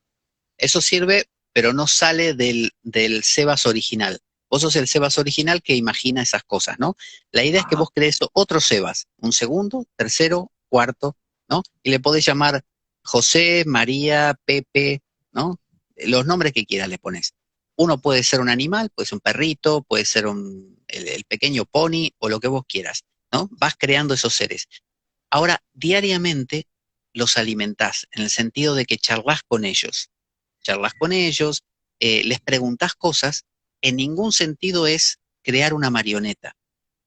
eso sirve, pero no sale del Sebas original. Vos sos el Sebas original que imagina esas cosas, ¿no? La idea es que Ajá. vos crees otro Sebas, un segundo, tercero, cuarto, ¿no? Y le podés llamar José, María, Pepe, ¿no? Los nombres que quieras le pones. Uno puede ser un animal, puede ser un perrito, puede ser el pequeño pony o lo que vos quieras, ¿no? Vas creando esos seres. Ahora, diariamente los alimentás, en el sentido de que charlas con ellos, les preguntas cosas, en ningún sentido es crear una marioneta.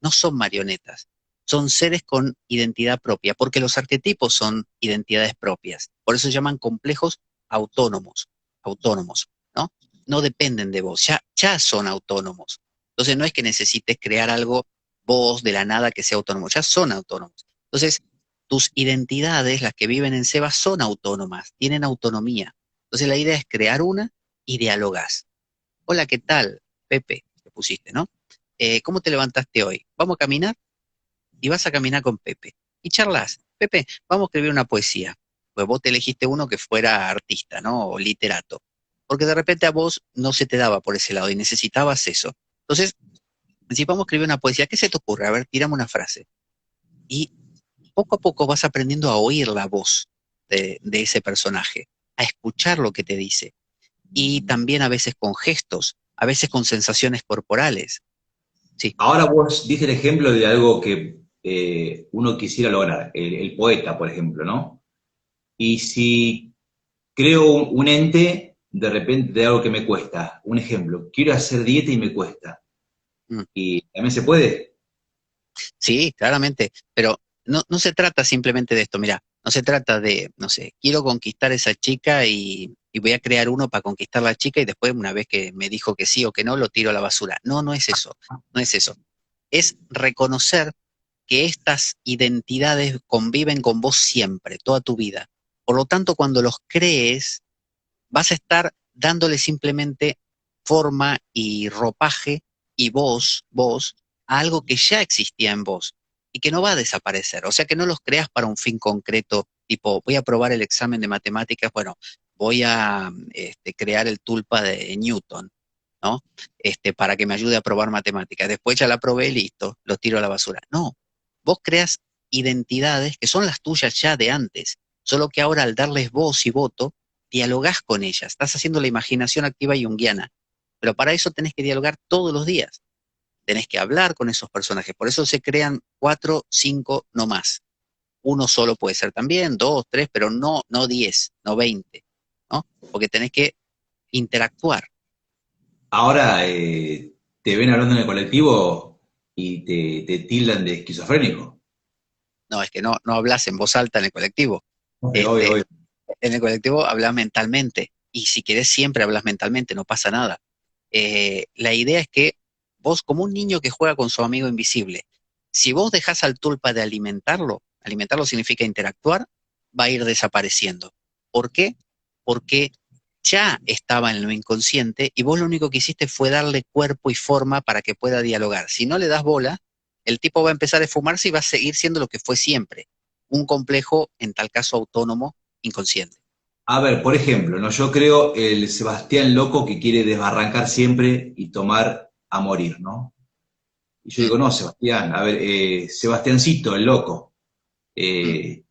No son marionetas, son seres con identidad propia, porque los arquetipos son identidades propias. Por eso se llaman complejos autónomos, autónomos, ¿no? No dependen de vos, ya son autónomos. Entonces no es que necesites crear algo vos de la nada que sea autónomo, ya son autónomos. Entonces, tus identidades, las que viven en Seba, son autónomas, tienen autonomía. Entonces la idea es crear una y dialogás. Hola, ¿qué tal? Pepe, te pusiste, ¿no? ¿Cómo te levantaste hoy? ¿Vamos a caminar? y vas a caminar con Pepe. Y charlas, Pepe, vamos a escribir una poesía. Pues vos te elegiste uno que fuera artista, ¿no? O literato. Porque de repente a vos no se te daba por ese lado y necesitabas eso. Entonces, si vamos a escribir una poesía, ¿qué se te ocurre? A ver, tirame una frase. Y poco a poco vas aprendiendo a oír la voz de ese personaje, a escuchar lo que te dice. Y también a veces con gestos, a veces con sensaciones corporales. Sí. Ahora vos diste el ejemplo de algo que uno quisiera lograr, el poeta, por ejemplo, ¿no? Y si creo un ente de repente de algo que me cuesta, un ejemplo, quiero hacer dieta y me cuesta, Mm. y también se puede. Sí, claramente, pero no se trata simplemente de esto, mira, no se trata de, no sé, quiero conquistar a esa chica y voy a crear uno para conquistar a la chica y después una vez que me dijo que sí o que no, lo tiro a la basura. No, no es eso, no es eso. Es reconocer que estas identidades conviven con vos siempre, toda tu vida. Por lo tanto, cuando los crees, vas a estar dándole simplemente forma y ropaje y voz, a algo que ya existía en vos y que no va a desaparecer. O sea que no los creas para un fin concreto, tipo, voy a probar el examen de matemáticas, bueno, voy a crear el tulpa de Newton, ¿no? Para que me ayude a probar matemáticas. Después ya la probé y listo, lo tiro a la basura. No, vos creas identidades que son las tuyas ya de antes, solo que ahora al darles voz y voto, dialogás con ellas, estás haciendo la imaginación activa y junguiana, pero para eso tenés que dialogar todos los días, tenés que hablar con esos personajes, por eso se crean 4, 5, no más. Uno solo puede ser también, dos, tres, pero no 10, no 20, ¿no? Porque tenés que interactuar. Ahora te ven hablando en el colectivo y te tildan de esquizofrénico. No, es que no hablas en voz alta en el colectivo. Obvio, obvio, Este, obvio. en el colectivo hablas mentalmente. Y si querés siempre hablas mentalmente, no pasa nada. La idea es que vos, como un niño que juega con su amigo invisible, si vos dejás al tulpa de alimentarlo, alimentarlo significa interactuar, va a ir desapareciendo. ¿Por qué? Porque ya estaba en lo inconsciente y vos lo único que hiciste fue darle cuerpo y forma para que pueda dialogar. Si no le das bola, el tipo va a empezar a esfumarse y va a seguir siendo lo que fue siempre, un complejo, en tal caso autónomo, inconsciente. A ver, por ejemplo, ¿no? Yo creo el Sebastián loco que quiere desbarrancar siempre y tomar a morir, ¿no? Y yo Mm, digo, no, Sebastián, a ver, Sebastiancito, el loco, mm, eh,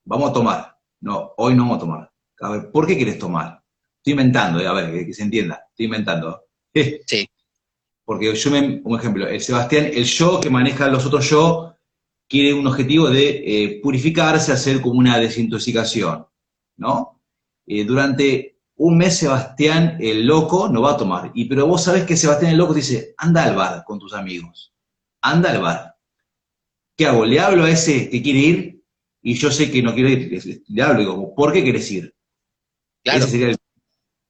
vamos a tomar. No, hoy no vamos a tomar. A ver, ¿por qué quieres tomar? Estoy inventando, a ver, que se entienda, estoy inventando. sí, Porque yo un ejemplo, el Sebastián, el yo que maneja los otros yo, quiere un objetivo de purificarse, hacer como una desintoxicación, ¿no? Durante un mes Sebastián el loco no va a tomar, pero vos sabés que Sebastián el loco te dice, anda al bar con tus amigos, anda al bar. ¿Qué hago? Le hablo a ese que quiere ir y yo sé que no quiere ir, le hablo y digo, ¿por qué querés ir? Ese claro, sería el...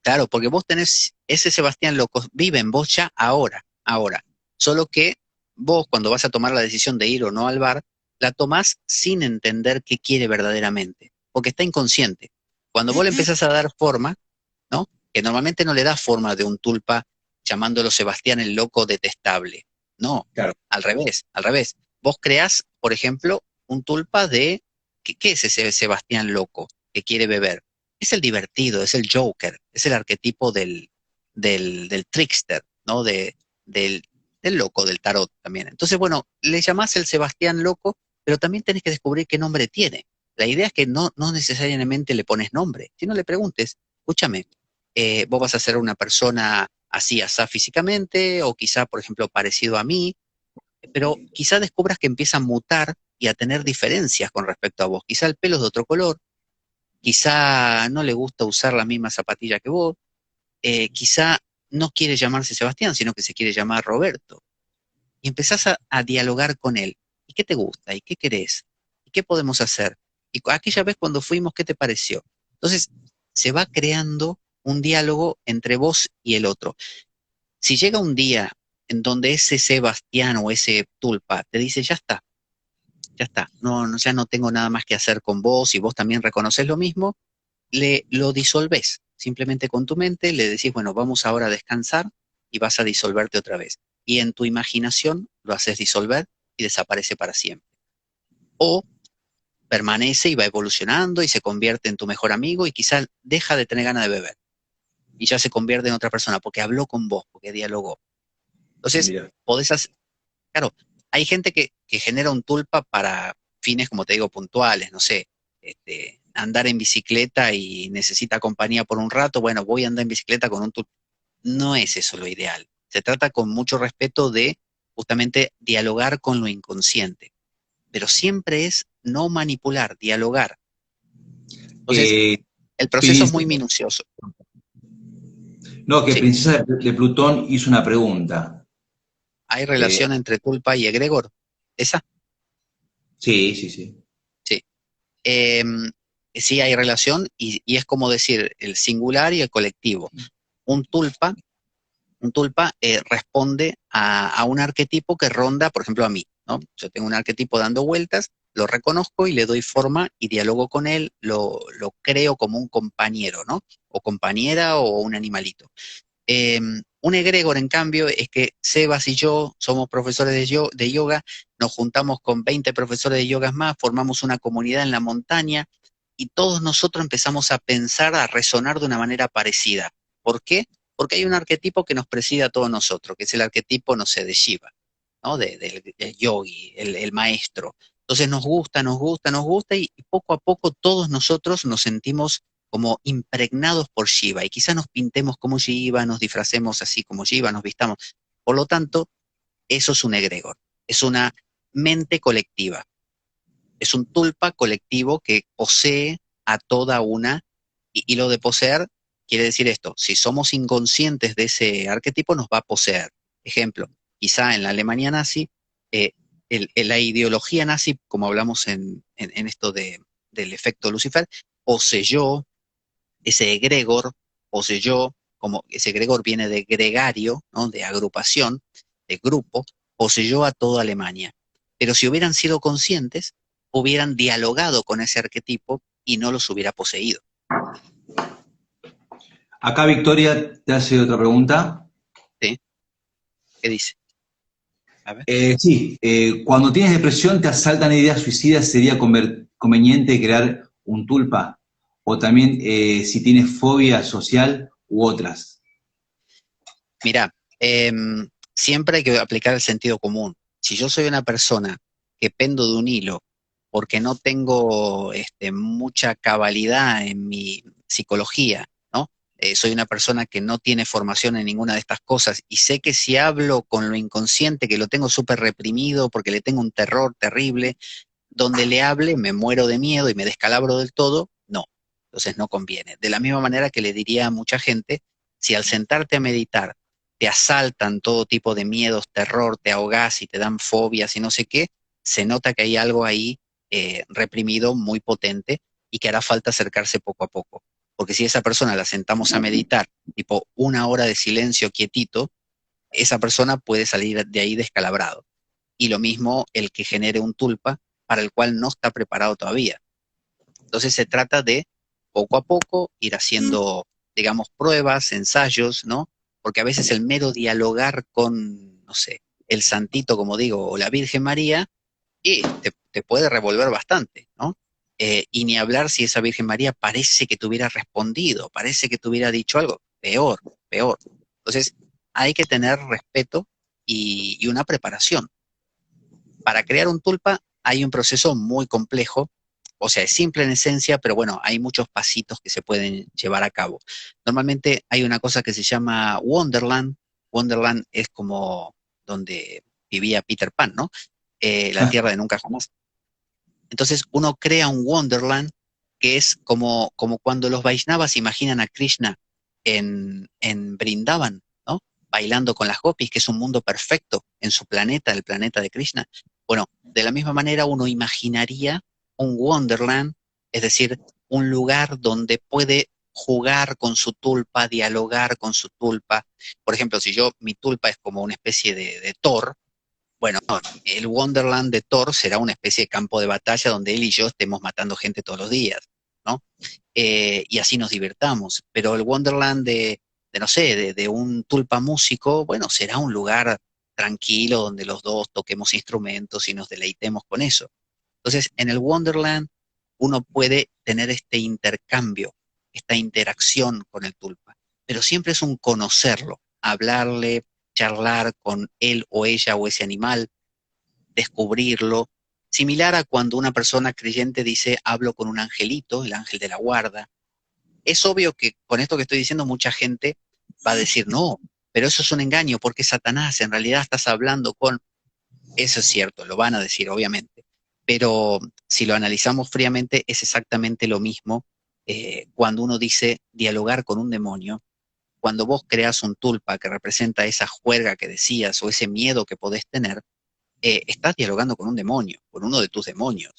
claro, porque vos tenés ese Sebastián loco, vive en vos ya ahora, ahora. Solo que vos cuando vas a tomar la decisión de ir o no al bar, la tomás sin entender qué quiere verdaderamente, porque está inconsciente. Cuando vos le empezás a dar forma, ¿no? Que normalmente no le das forma de un tulpa llamándolo Sebastián el loco detestable. No, Claro. al revés, al revés. Vos creás, por ejemplo, un tulpa de, ¿qué es ese Sebastián loco que quiere beber? Es el divertido, es el Joker, es el arquetipo del trickster, ¿no? Del, del loco, del tarot también. Entonces, bueno, le llamás el Sebastián loco, pero también tenés que descubrir qué nombre tiene. La idea es que no necesariamente le pones nombre, sino le preguntes, escúchame, vos vas a ser una persona así, asá físicamente, o quizá, por ejemplo, parecido a mí, pero quizá descubras que empieza a mutar y a tener diferencias con respecto a vos. Quizá el pelo es de otro color, quizá no le gusta usar la misma zapatilla que vos, quizá no quiere llamarse Sebastián, sino que se quiere llamar Roberto. Y empezás a dialogar con él. ¿Y qué te gusta? ¿Y qué querés? ¿Y qué podemos hacer? Y aquella vez cuando fuimos, ¿qué te pareció? Entonces, se va creando un diálogo entre vos y el otro. Si llega un día en donde ese Sebastián o ese Tulpa te dice, ya está, ya no tengo nada más que hacer con vos y vos también reconoces lo mismo, lo disolvés simplemente con tu mente, le decís, bueno, vamos ahora a descansar y vas a disolverte otra vez. Y en tu imaginación lo haces disolver y desaparece para siempre. o permanece y va evolucionando y se convierte en tu mejor amigo y quizás deja de tener ganas de beber y ya se convierte en otra persona porque habló con vos, porque dialogó. Entonces, Mira. podés hacer, claro, hay gente que genera un tulpa para fines, como te digo, puntuales, no sé, andar en bicicleta y necesita compañía por un rato, bueno, voy a andar en bicicleta con un tulpa. No es eso lo ideal. Se trata con mucho respeto de justamente dialogar con lo inconsciente, pero siempre es no manipular, dialogar. Entonces, Eh, el proceso es muy Princesa- minucioso. no, que Sí, Princesa de Plutón hizo una pregunta. hay Eh, relación entre tulpa y egregor. ¿Esa? sí, sí, sí. Sí. Em, sí hay relación y es como decir el singular y el colectivo. Un tulpa, un tulpa responde a un arquetipo que ronda, por ejemplo, a mí, ¿no? Yo tengo un arquetipo dando vueltas, lo reconozco y le doy forma y dialogo con él, lo creo como un compañero, ¿no? O compañera o un animalito. Un egregor, en cambio, es que Sebas y yo somos profesores de yoga, nos juntamos con 20 profesores de yoga más, formamos una comunidad en la montaña y todos nosotros empezamos a pensar, a resonar de una manera parecida. ¿Por qué? Porque hay un arquetipo que nos preside a todos nosotros, que es el arquetipo, no sé, de Shiva, ¿no? Del yogi, el maestro. Entonces nos gusta, nos gusta, nos gusta y poco a poco todos nosotros nos sentimos como impregnados por Shiva y quizá nos pintemos como Shiva, nos disfracemos así como Shiva, nos vistamos. Por lo tanto, eso es un egregor, es una mente colectiva, es un tulpa colectivo que posee a toda una, y lo de poseer quiere decir esto, si somos inconscientes de ese arquetipo nos va a poseer. Ejemplo, quizá en la Alemania nazi, eh, la ideología nazi, como hablamos en esto del efecto Lucifer, poseyó ese egregor, poseyó, como ese egregor viene de gregario, ¿no? De agrupación, de grupo, poseyó a toda Alemania. Pero si hubieran sido conscientes, hubieran dialogado con ese arquetipo y no los hubiera poseído. Acá Victoria te hace otra pregunta. ¿Sí? ¿Qué dice? A ver. Sí, cuando tienes depresión te asaltan ideas suicidas, ¿sería conveniente crear un tulpa? O también si tienes fobia social u otras. Mira, siempre hay que aplicar el sentido común. Si yo soy una persona que pendo de un hilo porque no tengo mucha cabalidad en mi psicología, ¿no? Soy una persona que no tiene formación en ninguna de estas cosas y sé que si hablo con lo inconsciente, que lo tengo súper reprimido porque le tengo un terror terrible, donde le hable me muero de miedo y me descalabro del todo, no. Entonces no conviene. De la misma manera que le diría a mucha gente, si al sentarte a meditar te asaltan todo tipo de miedos, terror, te ahogás y te dan fobias y no sé qué, se nota que hay algo ahí reprimido muy potente y que hará falta acercarse poco a poco. Porque si esa persona la sentamos a meditar, tipo 1 hora de silencio quietito, esa persona puede salir de ahí descalabrado. Y lo mismo el que genere un tulpa para el cual no está preparado todavía. Entonces se trata de poco a poco ir haciendo, digamos, pruebas, ensayos, ¿no? Porque a veces el mero dialogar con, no sé, el santito, como digo, o la Virgen María, y te puede revolver bastante, ¿no? Y ni hablar si esa Virgen María parece que te hubiera respondido, parece que te hubiera dicho algo, peor, peor. Entonces, hay que tener respeto y una preparación. Para crear un tulpa hay un proceso muy complejo, o sea, es simple en esencia, pero bueno, hay muchos pasitos que se pueden llevar a cabo. Normalmente hay una cosa que se llama Wonderland. Wonderland es como donde vivía Peter Pan, ¿no? La tierra de nunca jamás. Entonces uno crea un Wonderland que es como cuando los Vaishnavas imaginan a Krishna en Brindavan, ¿no? Bailando con las gopis, que es un mundo perfecto en su planeta, el planeta de Krishna. Bueno, de la misma manera uno imaginaría un Wonderland, es decir, un lugar donde puede jugar con su tulpa, dialogar con su tulpa. Por ejemplo, si mi tulpa es como una especie de Thor, bueno, el Wonderland de Thor será una especie de campo de batalla donde él y yo estemos matando gente todos los días, ¿no? Y así nos divertamos. Pero el Wonderland no sé, de un tulpa músico, bueno, será un lugar tranquilo donde los dos toquemos instrumentos y nos deleitemos con eso. Entonces, en el Wonderland uno puede tener este intercambio, esta interacción con el tulpa, pero siempre es un conocerlo, hablarle, charlar con él o ella o ese animal, descubrirlo, similar a cuando una persona creyente dice, hablo con un angelito, el ángel de la guarda. Es obvio que con esto que estoy diciendo mucha gente va a decir, no, pero eso es un engaño porque Satanás, en realidad estás hablando con... Eso es cierto, lo van a decir, obviamente, pero si lo analizamos fríamente, es exactamente lo mismo cuando uno dice dialogar con un demonio. Cuando vos creas un tulpa que representa esa juerga que decías o ese miedo que podés tener, estás dialogando con un demonio, con uno de tus demonios,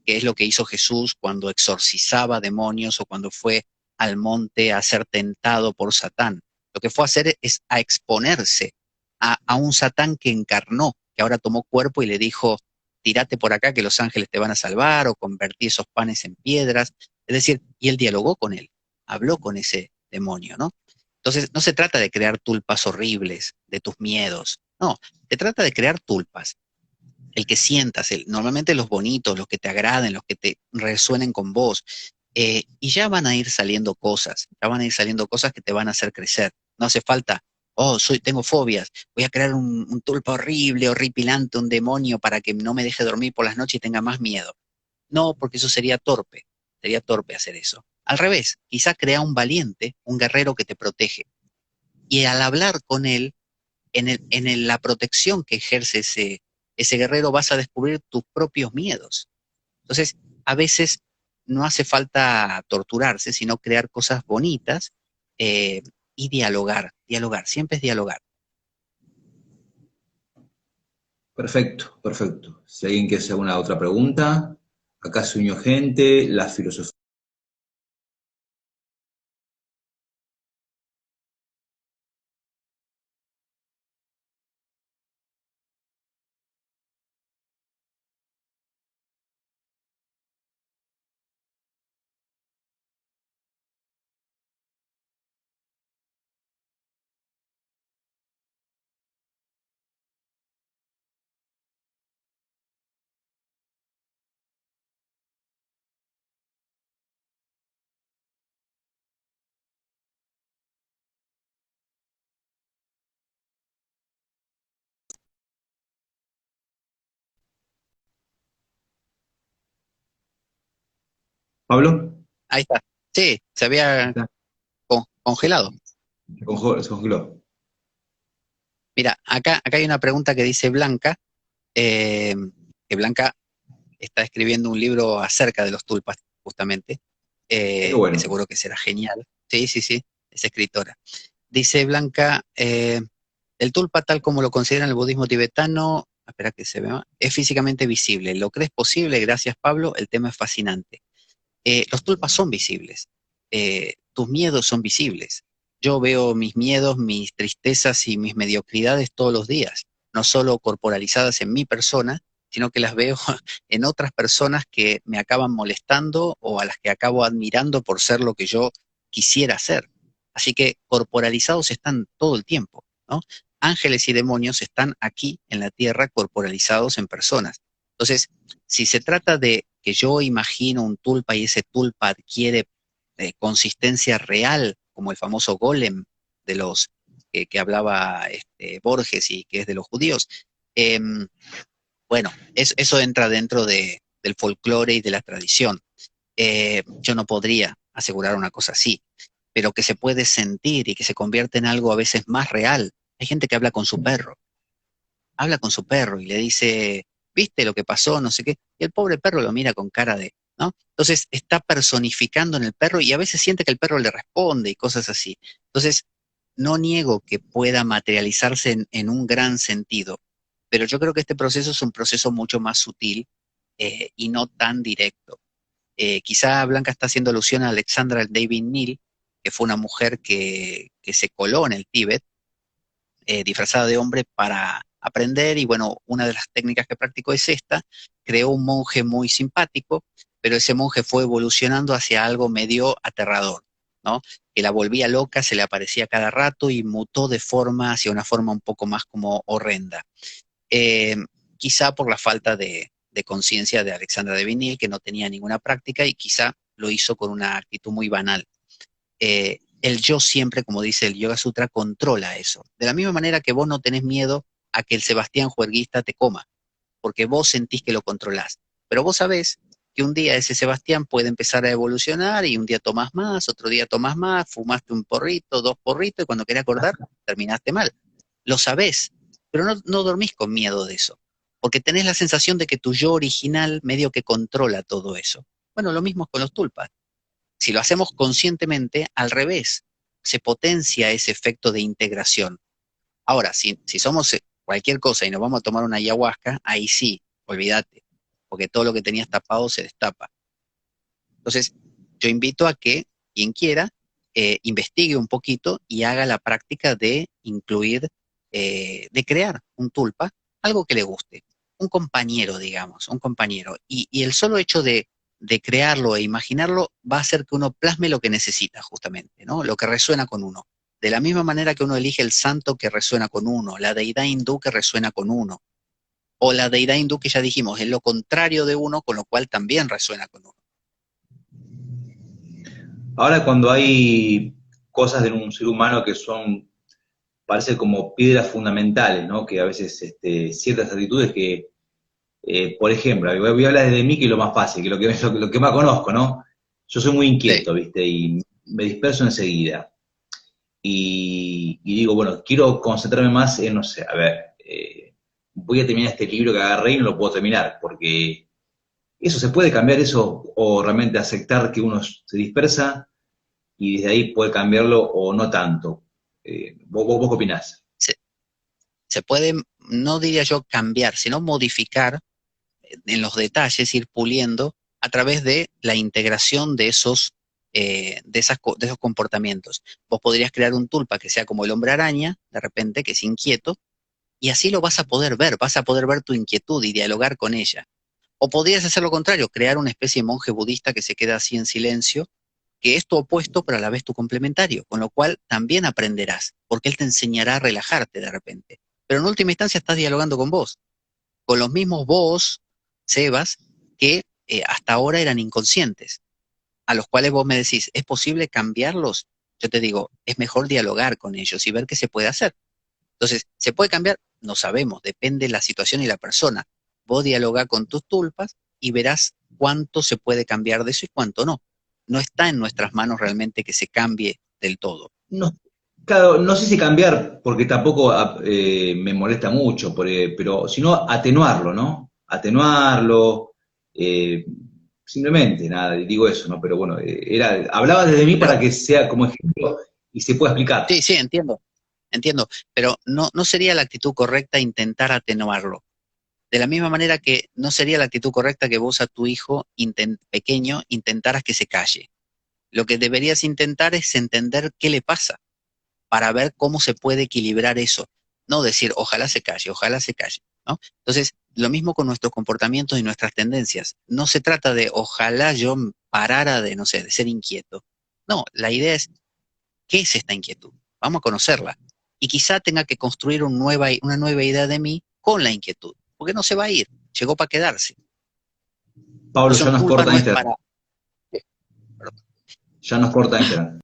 que es lo que hizo Jesús cuando exorcizaba demonios o cuando fue al monte a ser tentado por Satán. Lo que fue a hacer es a exponerse a un Satán que encarnó, que ahora tomó cuerpo y le dijo, tírate por acá que los ángeles te van a salvar o convertí esos panes en piedras. Es decir, y él dialogó con él, habló con ese demonio, ¿no? Entonces, no se trata de crear tulpas horribles de tus miedos, no, se trata de crear tulpas el que sientas, normalmente los bonitos, los que te agraden, los que te resuenen con vos, y ya van a ir saliendo cosas, ya van a ir saliendo cosas que te van a hacer crecer. No hace falta, oh, tengo fobias, voy a crear un tulpa horrible, horripilante, un demonio para que no me deje dormir por las noches y tenga más miedo. No, porque eso sería torpe hacer eso. Al revés, quizá crea un valiente, un guerrero que te protege. Y al hablar con él, la protección que ejerce ese guerrero vas a descubrir tus propios miedos. Entonces, a veces no hace falta torturarse, sino crear cosas bonitas eh, y dialogar, siempre es dialogar. Perfecto, perfecto. Si alguien quiere hacer alguna otra pregunta, acá se unió gente, la filosofía. Pablo, Ahí está. Sí, se había está. congelado. Se congeló. Mira, acá hay una pregunta que dice Blanca, eh, que Blanca está escribiendo un libro acerca de los tulpas, justamente, Qué que bueno. seguro que será genial. Sí, sí, sí, es escritora. Dice Blanca, el tulpa tal como lo consideran el budismo tibetano, espera que se vea, es físicamente visible. ¿Lo crees posible? Gracias, Pablo. El tema es fascinante. Los tulpas son visibles. Tus miedos son visibles. Yo veo mis miedos, mis tristezas y mis mediocridades todos los días, no solo corporalizadas en mi persona, sino que las veo en otras personas que me acaban molestando o a las que acabo admirando por ser lo que yo quisiera ser. Así que corporalizados están todo el tiempo, ¿no? Ángeles y demonios están aquí en la tierra corporalizados en personas. Entonces, si se trata de que yo imagino un tulpa y ese tulpa adquiere consistencia real, como el famoso golem de los que hablaba Borges y que es de los judíos, em, bueno, eso entra dentro del folclore y de la tradición. Yo no podría asegurar una cosa así, pero que se puede sentir y que se convierte en algo a veces más real. Hay gente que habla con su perro y le dice, ¿viste lo que pasó? No sé qué. Y el pobre perro lo mira con cara de, ¿no? Entonces está personificando en el perro y a veces siente que el perro le responde y cosas así. Entonces, no niego que pueda materializarse en un gran sentido, pero yo creo que este proceso es un proceso mucho más sutil y no tan directo. Quizá Blanca está haciendo alusión a Alexandra David Neal, que fue una mujer que se coló en el Tíbet disfrazada de hombre para aprender y bueno, una de las técnicas que practicó es esta, creó un monje muy simpático, pero ese monje fue evolucionando hacia algo medio aterrador, ¿no? Que la volvía loca, se le aparecía cada rato y mutó de forma hacia una forma un poco más como horrenda. Eh, Quizá por la falta de conciencia de Alexandra de Vinil, que no tenía ninguna práctica y quizá lo hizo con una actitud muy banal. El yo siempre, como dice el Yoga Sutra, controla eso. De la misma manera que vos no tenés miedo a que el Sebastián juerguista te coma, porque vos sentís que lo controlás. Pero vos sabés que un día ese Sebastián puede empezar a evolucionar y un día tomás más, otro día tomás más, fumaste un porrito, 2 porritos y cuando querés acordar terminaste mal. Lo sabés, pero no dormís con miedo de eso, porque tenés la sensación de que tu yo original medio que controla todo eso. Bueno, lo mismo es con los tulpas. Si lo hacemos conscientemente, al revés, se potencia ese efecto de integración. Ahora, si somos cualquier cosa y nos vamos a tomar una ayahuasca, ahí sí, olvídate, porque todo lo que tenías tapado se destapa. Entonces, yo invito a que quien quiera investigue un poquito y haga la práctica de incluir, de crear un tulpa, algo que le guste, un compañero, digamos, un compañero. Y el solo hecho de crearlo e imaginarlo va a hacer que uno plasme lo que necesita, justamente, ¿no? Lo que resuena con uno. De la misma manera que uno elige el santo que resuena con uno, la deidad hindú que resuena con uno, o la deidad hindú que ya dijimos es lo contrario de uno, con lo cual también resuena con uno. Ahora cuando hay cosas en un ser humano que son, parece como piedras fundamentales, ¿no? Que a veces ciertas actitudes que, por ejemplo, voy a hablar desde mí, que es lo más fácil, que es lo que más conozco, ¿no? Yo soy muy Sí, inquieto, ¿viste? Y me disperso enseguida. Y digo, bueno, quiero concentrarme más en, no sé, a ver, voy a terminar este libro que agarré y no lo puedo terminar, porque eso se puede cambiar eso, o realmente aceptar que uno se dispersa y desde ahí puede cambiarlo o no tanto. ¿Vos qué opinás? se, se puede, no diría yo cambiar, sino modificar en los detalles, ir puliendo a través de la integración de de esos comportamientos. Vos podrías crear un tulpa que sea como el hombre araña, de repente, que es inquieto, y así lo vas a poder ver tu inquietud y dialogar con ella. O podrías hacer lo contrario, crear una especie de monje budista que se queda así en silencio, que es tu opuesto, pero a la vez tu complementario, con lo cual también aprenderás, porque él te enseñará a relajarte de repente. Pero en última instancia estás dialogando con los mismos vos, Sebas, que hasta ahora eran inconscientes, a los cuales vos me decís, ¿es posible cambiarlos? Yo te digo, es mejor dialogar con ellos y ver qué se puede hacer. Entonces, ¿se puede cambiar? No sabemos, depende de la situación y la persona. Vos dialogá con tus tulpas y verás cuánto se puede cambiar de eso y cuánto no. No está en nuestras manos realmente que se cambie del todo. No, claro, no sé si cambiar, porque tampoco me molesta mucho, pero sino atenuarlo, ¿no? Atenuarlo, eh, simplemente, nada, digo eso, ¿no? Pero bueno, hablaba desde mí Pero para que sea como ejemplo y se pueda explicar. sí, sí, entiendo, pero no sería la actitud correcta intentar atenuarlo. De la misma manera que no sería la actitud correcta que vos a tu hijo pequeño intentaras que se calle. Lo que deberías intentar es entender qué le pasa para ver cómo se puede equilibrar eso. No decir, ojalá se calle, ¿no? Entonces, lo mismo con nuestros comportamientos y nuestras tendencias. No se trata de, ojalá yo parara de, no sé, de ser inquieto. No, la idea es, ¿qué es esta inquietud? Vamos a conocerla. Y quizá tenga que construir una nueva idea de mí con la inquietud, porque no se va a ir, llegó para quedarse. Pablo, Entonces, ya un nos tulpa corta no es Instagram. para... Ya nos corta Instagram.